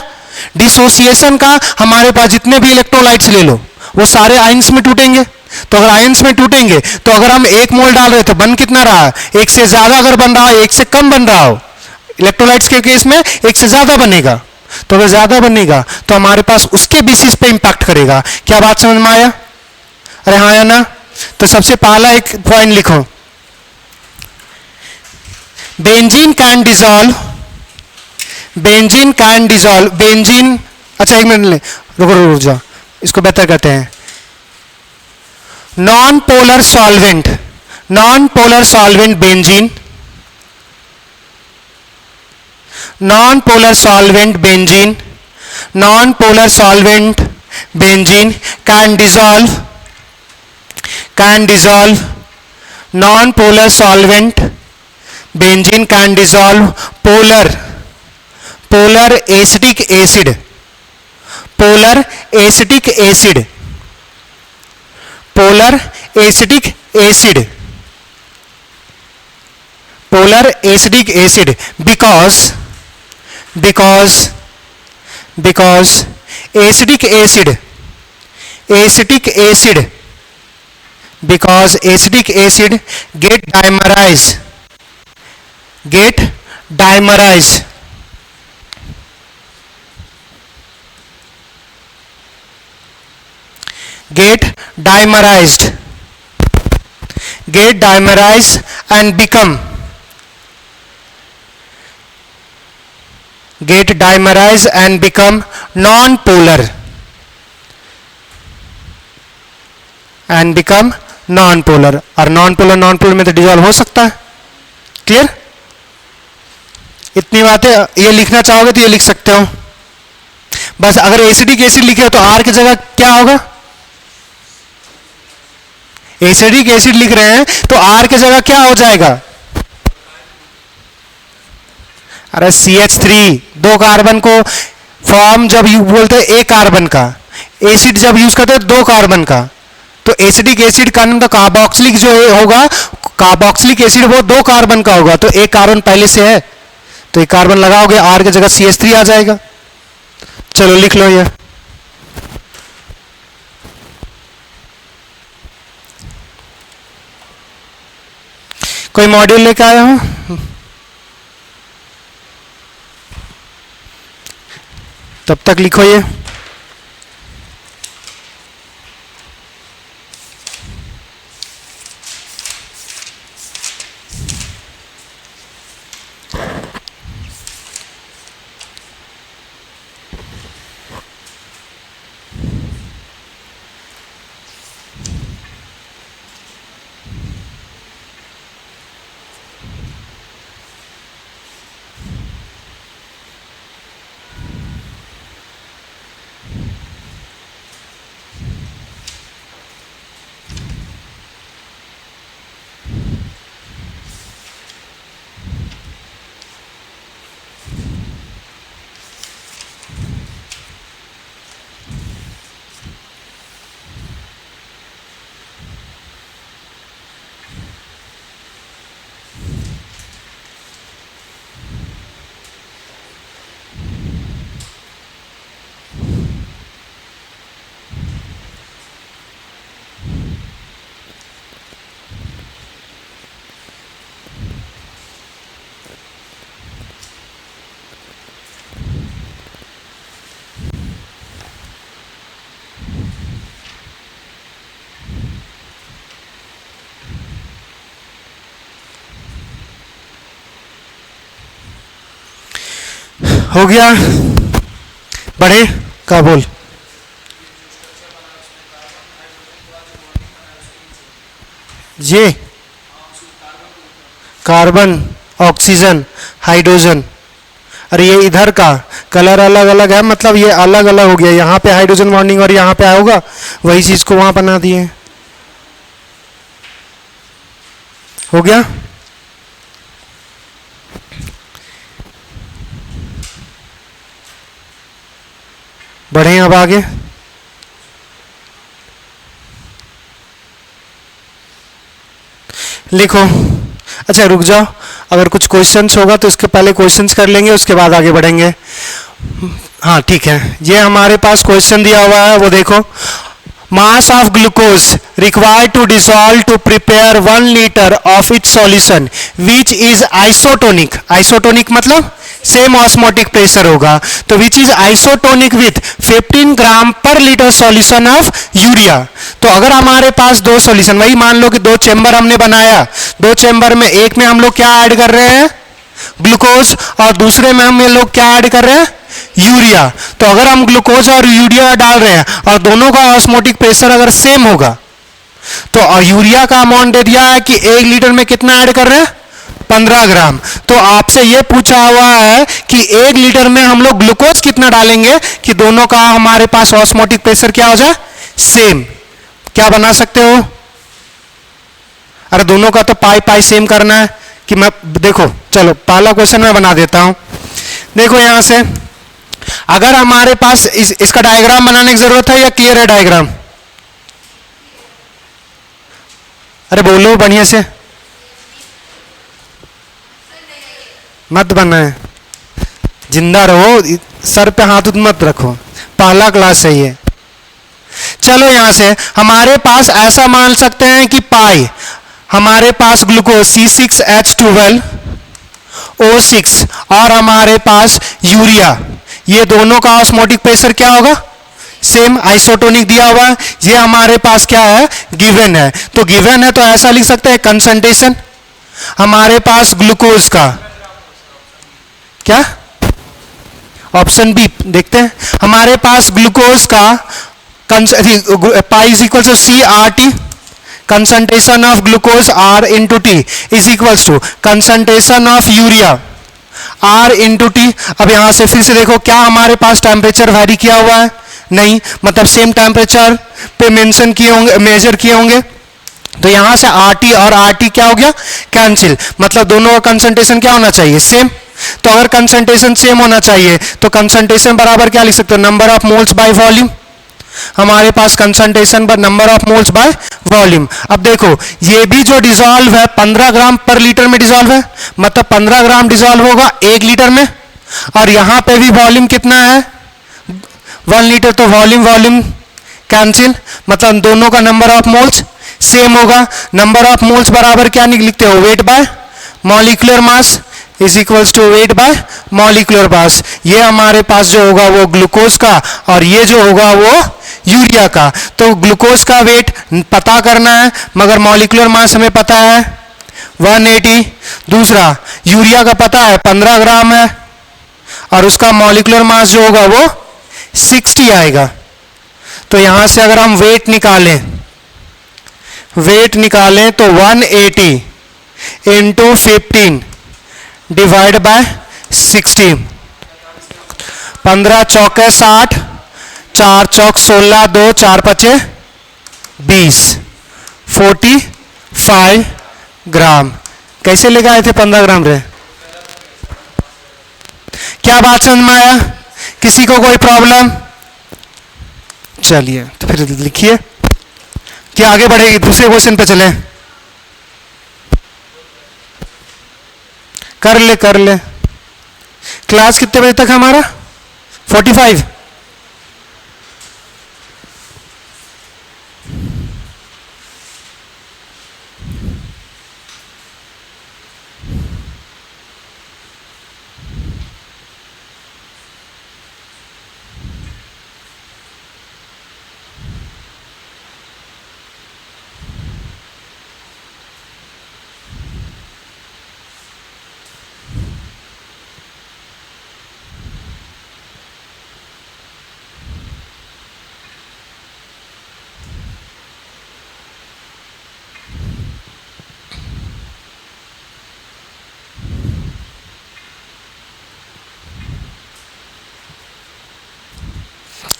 डिसोसिएशन का हमारे पास जितने भी इलेक्ट्रोलाइट्स ले लो वो सारे आयंस में टूटेंगे। तो अगर आयंस में टूटेंगे तो अगर हम 1 मोल डाल रहे तो बन कितना रहा है, 1 से ज्यादा अगर बन रहा हो, 1 से कम बन रहा हो। इलेक्ट्रोलाइट्स के केस में 1 से ज्यादा बनेगा, तो अगर ज्यादा बनेगा तो हमारे पास उसके बेसिस पे इंपैक्ट करेगा। क्या बात समझ में आया। अरे हाँ या ना। तो सबसे पहला एक पॉइंट लिखो, benzene can dissolve, benzene can dissolve, benzene, अच्छा 1 मिनट ले, रुको जाओ, इसको बेहतर करते हैं। Non polar solvent, non polar solvent benzene, non polar solvent benzene, non polar solvent benzene can dissolve, non polar solvent benzene can dissolve polar acetic acid, polar acetic acid, polar acetic acid, polar acidic acid, because acidic acid, because acidic acid get dimerized, get dimerized and become non-polar और non-polar में तो dissolve हो सकता है। Clear. इतनी बातें ये लिखना चाहोगे तो ये लिख सकते हो। बस अगर एसिडिक एसिड लिखे हो तो आर की जगह क्या होगा, एसिडिक एसिड लिख रहे हैं तो आर की जगह क्या हो जाएगा, अरे CH3 दो कार्बन को फॉर्म जब यू बोलते हैं एक कार्बन का, एसिड जब यूज करते हैं दो कार्बन का, तो एसिडिक एसिड का नाम तो कार्बोक्सिलिक जो होगा, कार्बोक्सिलिक एसिड वो दो कार्बन का होगा, तो एक कार्बन पहले से है तो एक कार्बन लगाओगे, आर की जगह CH3 आ जाएगा। चलो लिख लो ये। कोई मॉड्यूल लेके आया हूं? तब तक लिखो ये। हो गया? बढ़े का बोल। ये कार्बन, ऑक्सीजन, हाइड्रोजन। अरे ये इधर का कलर अलग अलग है, मतलब ये अलग अलग हो गया, यहाँ पे हाइड्रोजन बॉन्डिंग और यहाँ पे आया होगा, वही चीज को वहां बना दिए। हो गया? बढ़े अब आगे। लिखो। अच्छा रुक जाओ, अगर कुछ क्वेश्चंस होगा तो इसके पहले क्वेश्चंस कर लेंगे, उसके बाद आगे बढ़ेंगे। हाँ ठीक है, ये हमारे पास क्वेश्चन दिया हुआ है, वो देखो। Mass of glucose required to dissolve to prepare 1 litre of its solution which is isotonic. Isotonic मतलब सेम ऑस्मोटिक प्रेशर होगा, तो which is isotonic with 15 gram per litre solution of urea. तो अगर हमारे पास दो सॉल्यूशन, वही मान लो कि दो चेंबर हमने बनाया, दो चेंबर में एक में हम लोग क्या ऐड कर रहे हैं, ग्लूकोज, और दूसरे में हम लोग क्या ऐड कर रहे हैं, यूरिया। तो अगर हम ग्लूकोज और यूरिया डाल रहे हैं और दोनों का ऑस्मोटिक प्रेशर अगर सेम होगा, तो यूरिया का अमाउंट दे दिया है कि 1 लीटर में कितना ऐड कर रहे हैं, 15 ग्राम। तो आपसे यह पूछा हुआ है कि 1 लीटर में हम लोग ग्लूकोज कितना डालेंगे कि दोनों का हमारे पास ऑस्मोटिक प्रेशर क्या हो जाए, सेम। क्या बना सकते हो? अरे दोनों का तो पाई पाई सेम करना है कि मैं, देखो चलो पहला क्वेश्चन मैं बना देता हूं। देखो यहां से अगर हमारे पास इसका डायग्राम बनाने की जरूरत है या क्लियर है डायग्राम? अरे बोलो बढ़िया से, मत बनाए, जिंदा रहो, सर पे हाथ मत रखो, पहला क्लास है ये। चलो यहां से हमारे पास ऐसा मान सकते हैं कि पाई, हमारे पास ग्लूकोज C6H12O6 और हमारे पास यूरिया, ये दोनों का ऑस्मोटिक प्रेशर क्या होगा, सेम, आइसोटोनिक दिया हुआ है। ये हमारे पास क्या है, गिवन है। तो गिवन है तो ऐसा लिख सकते हैं, कंसंट्रेशन हमारे पास ग्लूकोज का क्या, ऑप्शन बी देखते हैं। हमारे पास ग्लूकोज का pi is equal to CRT, concentration of glucose R into T is equals to concentration of urea R into T. अब यहां से फिर से देखो, क्या हमारे पास टेम्परेचर वैरी किया हुआ है, नहीं, मतलब सेम टेम्परेचर पे मेंशन किए होंगे, मेजर किए होंगे। तो यहां से RT और RT क्या हो गया, कैंसिल, मतलब दोनों का कंसंट्रेशन क्या होना चाहिए, सेम। तो अगर कंसंट्रेशन सेम होना चाहिए तो कंसंट्रेशन बराबर क्या लिख सकते हो, number of moles by volume. हमारे पास कंसंट्रेशन पर number of moles by volume. अब देखो ये भी जो डिसॉल्व है 15 ग्राम पर लीटर में डिसॉल्व है, मतलब 15 ग्राम डिसॉल्व होगा 1 लीटर में। और यहां पे भी वॉल्यूम कितना है, 1 लीटर, तो वॉल्यूम वॉल्यूम कैंसिल, मतलब दोनों का नंबर ऑफ मोल्स सेम होगा। नंबर ऑफ मोल्स बराबर क्या लिखते हो, weight by molecular mass is equals to weight by molecular mass. ये हमारे पास जो होगा वो ग्लूकोज का, और ये जो होगा वो यूरिया का। तो ग्लूकोज का वेट पता करना है, मगर मॉलिक्यूलर मास हमें पता है 180। दूसरा यूरिया का पता है 15 ग्राम है, और उसका मॉलिक्यूलर मास जो होगा वो 60 आएगा। तो यहां से अगर हम वेट निकालें तो 180 इंटू 15 डिवाइड बाय 60, 15 चौके 60, 4 चौक 16, 2 4 पचे 20, 45 ग्राम। कैसे लेके आए थे 15 ग्राम रे? क्या बात समझ में आया? किसी को कोई प्रॉब्लम? चलिए तो फिर लिखिए कि आगे बढ़ेगी, दूसरे क्वेश्चन पे चलें। कर ले। क्लास कितने बजे तक है हमारा? 45।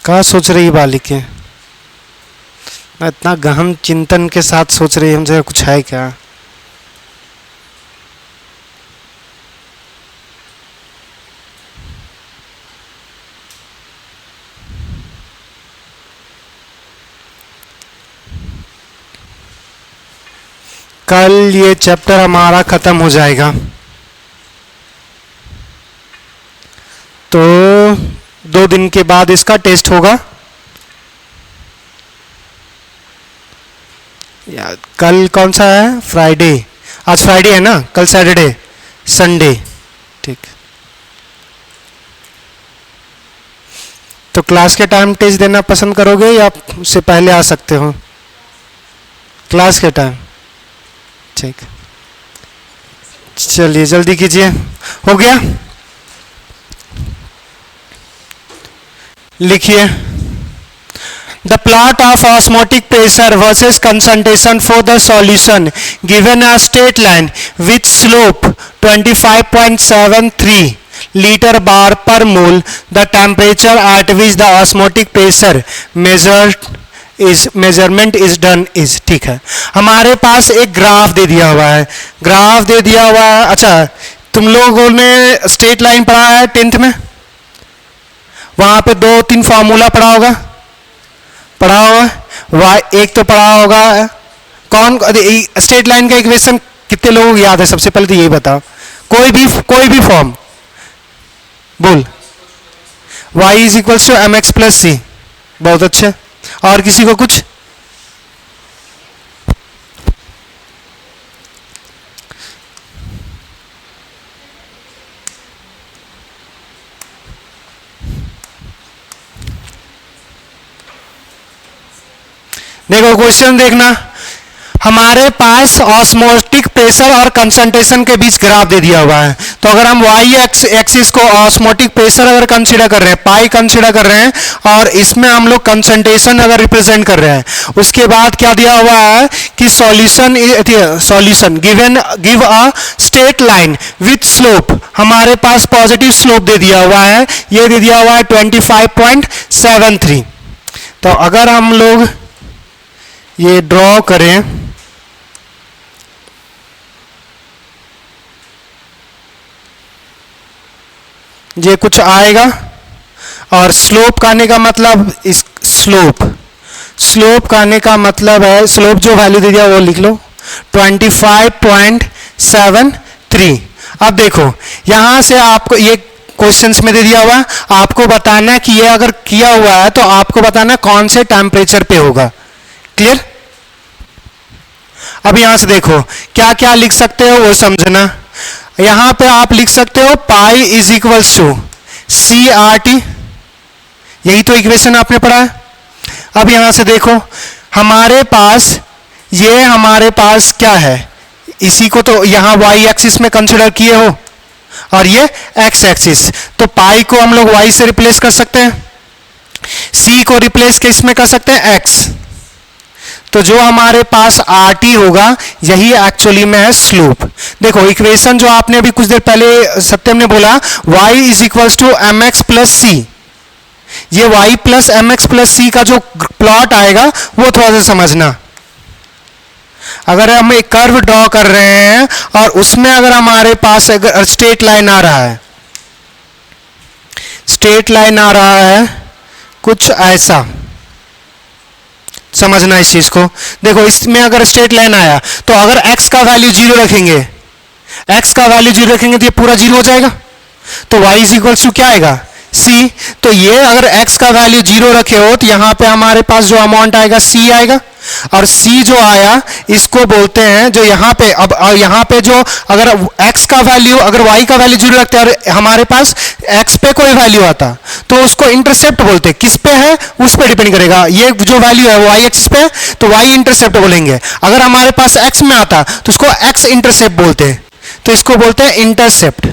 क्या सोच रही बालिकें? इतना गहन चिंतन के साथ सोच रही है, हमसे कुछ है क्या? कल ये चैप्टर हमारा खत्म हो जाएगा, तो 2 दिन के बाद इसका टेस्ट होगा। यार कल कौन सा है? फ्राइडे। आज फ्राइडे है ना, कल सैटरडे संडे, ठीक। तो क्लास के टाइम टेस्ट देना पसंद करोगे या उससे पहले आ सकते हो? क्लास के टाइम, ठीक। चलिए जल्दी कीजिए, हो गया? लिखिए, the plot of osmotic pressure versus concentration for the solution given a straight line with slope 25.73 litre bar per mol, the temperature at which the osmotic pressure measurement is done is. ठीक है, हमारे पास एक graph दे दिया हुआ है, अच्छा तुम लोगों ने स्ट्रेट लाइन पढ़ा है 10th में? वहां पे 2-3 फार्मूला पढ़ा होगा, एक तो पढ़ा होगा कौन, स्ट्रेट लाइन का इक्वेशन कितने लोगों को याद है? सबसे पहले तो यही बताओ, कोई भी फॉर्म बोल। y is equals to M X plus C. बहुत अच्छा, और किसी को कुछ? देखो क्वेश्चन देखना, हमारे पास ऑस्मोटिक प्रेशर और कंसंट्रेशन के बीच ग्राफ दे दिया हुआ है। तो अगर हम y एक्सिस को ऑस्मोटिक प्रेशर अगर कंसीडर कर रहे हैं, पाई कंसीडर कर रहे हैं, और इसमें हम लोग कंसंट्रेशन अगर रिप्रेजेंट कर रहे हैं, उसके बाद क्या दिया हुआ है कि solution give a straight line with slope, हमारे पास पॉजिटिव स्लोप दे दिया हुआ है, ये दे दिया हुआ है 25.73। तो अगर हम लोग ये ड्रॉ करें, ये कुछ आएगा, और स्लोप का आने का मतलब इस स्लोप का आने का मतलब है, स्लोप जो वैल्यू दे दिया वो लिख लो 25.73। अब देखो यहां से आपको ये क्वेश्चंस में दे दिया हुआ, आपको बताना है कि ये अगर किया हुआ है तो आपको बताना है कौन से टेम्परेचर पे होगा। क्लियर? अब यहां से देखो क्या क्या लिख सकते हो वो समझना। यहां पे आप लिख सकते हो pi is equals to C R T, यही तो इक्वेशन आपने पढ़ा है। अब यहां से देखो हमारे पास क्या है, इसी को तो यहां वाई एक्सिस में कंसिडर किए हो, और ये एक्स एक्सिस, तो पाई को हम लोग वाई से रिप्लेस कर सकते हैं, सी को रिप्लेस किस में कर सकते हैं, एक्स। तो जो हमारे पास आर टी होगा यही एक्चुअली में है स्लोप। देखो इक्वेशन जो आपने अभी कुछ देर पहले सत्यम ने बोला y is equals to M X plus C, ये y plus M X plus C का जो प्लॉट आएगा वो थोड़ा सा समझना। अगर हम एक कर्व ड्रॉ कर रहे हैं और उसमें अगर हमारे पास अगर स्ट्रेट लाइन आ रहा है, कुछ ऐसा समझना इस चीज को। देखो इसमें अगर स्ट्रेट लाइन आया तो अगर x का वैल्यू जीरो रखेंगे, तो ये पूरा जीरो हो जाएगा, तो y इज इक्वल्स टू क्या आएगा, c। तो ये अगर x का वैल्यू जीरो रखे हो तो यहां पे हमारे पास जो अमाउंट आएगा c आएगा, और c जो आया इसको बोलते हैं जो यहां पे, अब यहां पे जो अगर x का वैल्यू, अगर y का वैल्यू जीरो रखते हैं और हमारे पास x पे कोई वैल्यू आता तो उसको इंटरसेप्ट बोलते हैं। किस पे है उस पे डिपेंड करेगा, ये जो वैल्यू है वो y एक्सिस पे है तो y इंटरसेप्ट बोलेंगे। अगर हमारे पास x में आता तो उसको x इंटरसेप्ट बोलते हैं, तो इसको बोलते हैं इंटरसेप्ट।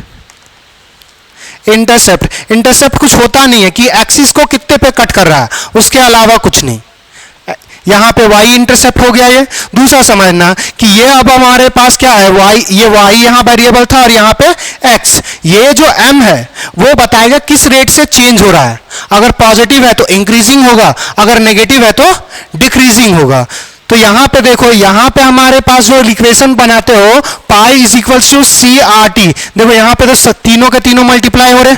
इंटरसेप्ट कुछ होता नहीं है कि एक्सिस को कितने पे कट कर रहा है, उसके अलावा कुछ नहीं। यहां पे y इंटरसेप्ट हो गया। ये दूसरा समझना कि ये अब हमारे पास क्या है, ये y यहां वेरिएबल था और यहां पे x, ये जो m है वो बताएगा किस रेट से चेंज हो रहा है। अगर पॉजिटिव है तो इंक्रीजिंग होगा, अगर नेगेटिव है तो डिक्रीजिंग होगा। तो यहां पे देखो, यहां पे हमारे पास जो इक्वेशन बनाते हो pi is equals to C R T, देखो यहां पे तो तीनों के तीनों मल्टीप्लाई हो रहे,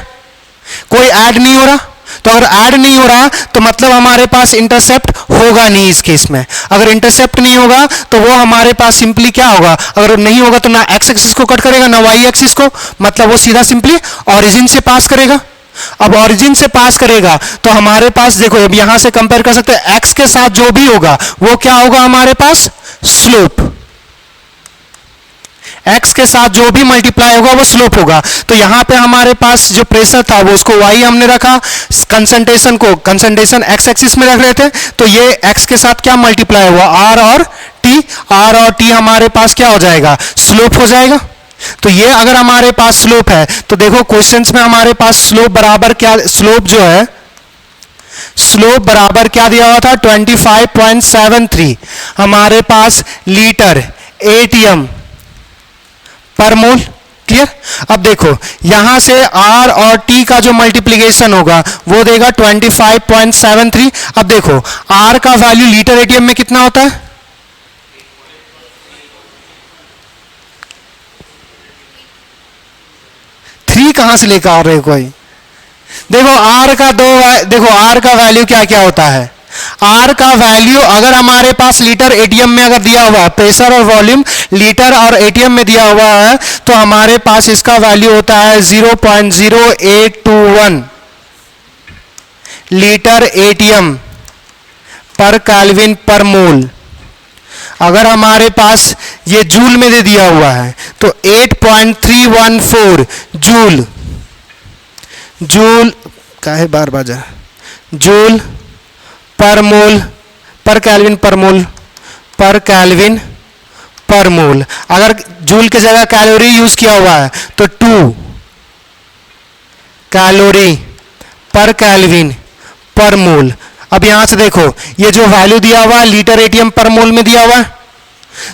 कोई ऐड नहीं हो रहा। तो अगर ऐड नहीं हो रहा तो मतलब हमारे पास इंटरसेप्ट होगा नहीं इस केस में। अगर इंटरसेप्ट नहीं होगा तो वो हमारे पास सिंपली क्या होगा, अगर नहीं होगा तो ना एक्स एक्सिस को कट करेगा ना वाई एक्सिस को, मतलब वो सीधा सिंपली ओरिजिन से पास करेगा। अब ओरिजिन से पास करेगा तो हमारे पास देखो, अब यहां से कंपेयर कर सकते हैं, एक्स के साथ जो भी होगा वो क्या होगा हमारे पास, स्लोप। x के साथ जो भी मल्टीप्लाई होगा वो स्लोप होगा। तो यहां पे हमारे पास जो प्रेशर था वो उसको y हमने रखा, कंसंट्रेशन x एक्सिस में रख रहे थे, तो ये x के साथ क्या मल्टीप्लाई हुआ, r और t हमारे पास क्या हो जाएगा, स्लोप हो जाएगा। तो ये अगर हमारे पास स्लोप है तो देखो क्वेश्चंस में हमारे पास स्लोप बराबर क्या, स्लोप बराबर क्या दिया हुआ था, 25.73 हमारे पास लीटर एटीएम पर मोल। क्लियर? अब देखो यहां से R और T का जो मल्टीप्लिकेशन होगा वो देगा 25.73। अब देखो R का वैल्यू लीटर एटीएम में कितना होता है, थ्री कहां से लेकर आ रहे हो कोई। देखो R का वैल्यू क्या क्या होता है, R का वैल्यू अगर हमारे पास लीटर एटीएम में अगर दिया हुआ है, प्रेशर और वॉल्यूम लीटर और एटीएम में दिया हुआ है, तो हमारे पास इसका वैल्यू होता है 0.0821 लीटर एटीएम पर केल्विन पर मोल। अगर हमारे पास ये जूल में दे दिया हुआ है तो 8.314 जूल का है, बार बार जूल पर मोल पर केल्विन पर मोल। अगर जूल की जगह कैलोरी यूज किया हुआ है तो 2 कैलोरी पर केल्विन पर मोल। अब यहां से देखो ये जो वैल्यू दिया हुआ है लीटर एटीएम पर मोल में दिया हुआ है,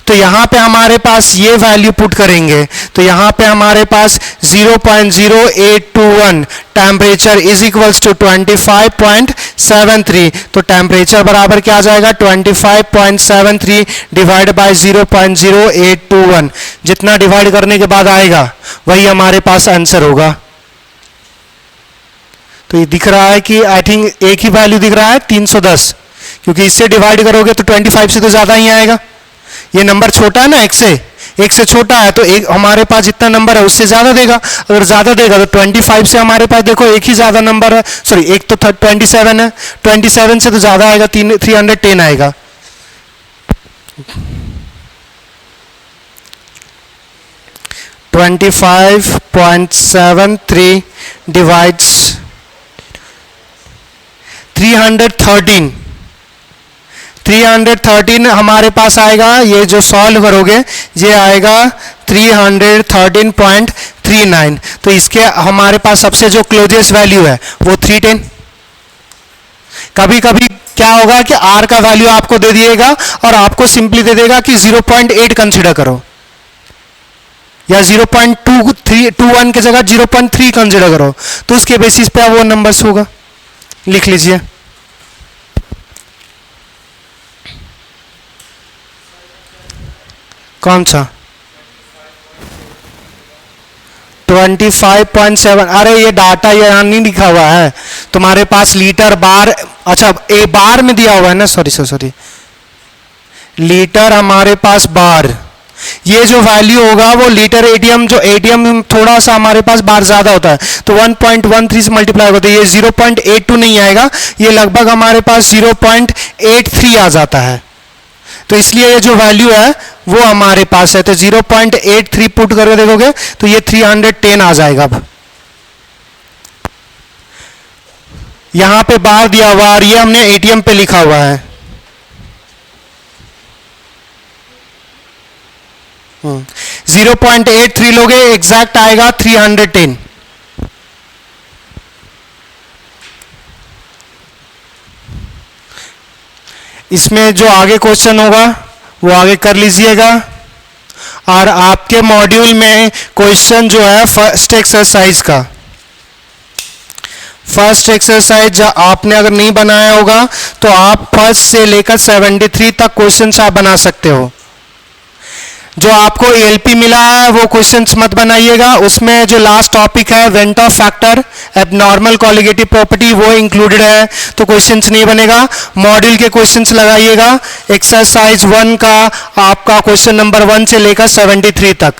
तो यहां पे हमारे पास ये वैल्यू पुट करेंगे तो यहां पे हमारे पास 0.0821 टेम्परेचर इज इक्वल्स टू 25.73। तो टेम्परेचर बराबर क्या आ जाएगा, 25.73 डिवाइड बाय 0.0821। जितना डिवाइड करने के बाद आएगा वही हमारे पास आंसर होगा। तो ये दिख रहा है कि आई थिंक एक ही वैल्यू दिख रहा है 310, क्योंकि इससे डिवाइड करोगे तो 25 से तो ज़्यादा ही आएगा। ये नंबर छोटा है ना, एक से छोटा है, तो एक हमारे पास जितना नंबर है उससे ज़्यादा देगा। अगर ज़्यादा देगा तो 25 से हमारे पास देखो एक ही ज़्यादा नंबर है, सॉरी एक तो 27 है, 27 से तो ज़्यादा आएगा, 310 आएगा। $25.73 डिवाइड्स 313 हमारे पास आएगा, ये जो सॉल्व करोगे ये आएगा 313.39। तो इसके हमारे पास सबसे जो क्लोजेस्ट वैल्यू है वो 310। कभी कभी क्या होगा कि r का वैल्यू आपको दे दिएगा और आपको सिंपली दे देगा कि 0.8 कंसीडर करो, या 0.221 की जगह 0.3 कंसीडर करो, तो उसके बेसिस पे वो नंबर्स होगा। लिख लीजिए। कौन सा 25.7? अरे ये डाटा यहाँ नहीं लिखा हुआ है तुम्हारे पास, लीटर बार, अच्छा ए बार में दिया हुआ है ना, सॉरी लीटर हमारे पास बार। ये जो वैल्यू होगा वो लीटर एटीएम, जो एटीएम थोड़ा सा हमारे पास बार ज्यादा होता है तो 1.13 से मल्टीप्लाई होता है, ये 0.82 नहीं आएगा, ये लगभग हमारे पास 0.83 आ जाता है। तो इसलिए ये जो वैल्यू है वो हमारे पास है, तो 0.83 पुट करके देखोगे तो ये 310 आ जाएगा। अब यहां पे बार दिया हुआ और ये हमने एटीएम पे लिखा हुआ है। 0.83 लोगे एग्जैक्ट आएगा 310। इसमें जो आगे क्वेश्चन होगा वो आगे कर लीजिएगा। और आपके मॉड्यूल में क्वेश्चन जो है फर्स्ट एक्सरसाइज आपने अगर नहीं बनाया होगा तो आप फर्स्ट से लेकर 73 तक क्वेश्चन आप बना सकते हो। जो आपको एलपी मिला है वो क्वेश्चंस मत बनाइएगा, उसमें जो लास्ट टॉपिक है went of factor abnormal colligative property वो इंक्लूडेड है, तो क्वेश्चंस नहीं बनेगा। मॉड्यूल के क्वेश्चंस लगाइएगा। एक्सरसाइज 1 का आपका क्वेश्चन नंबर 1 से लेकर 73 तक।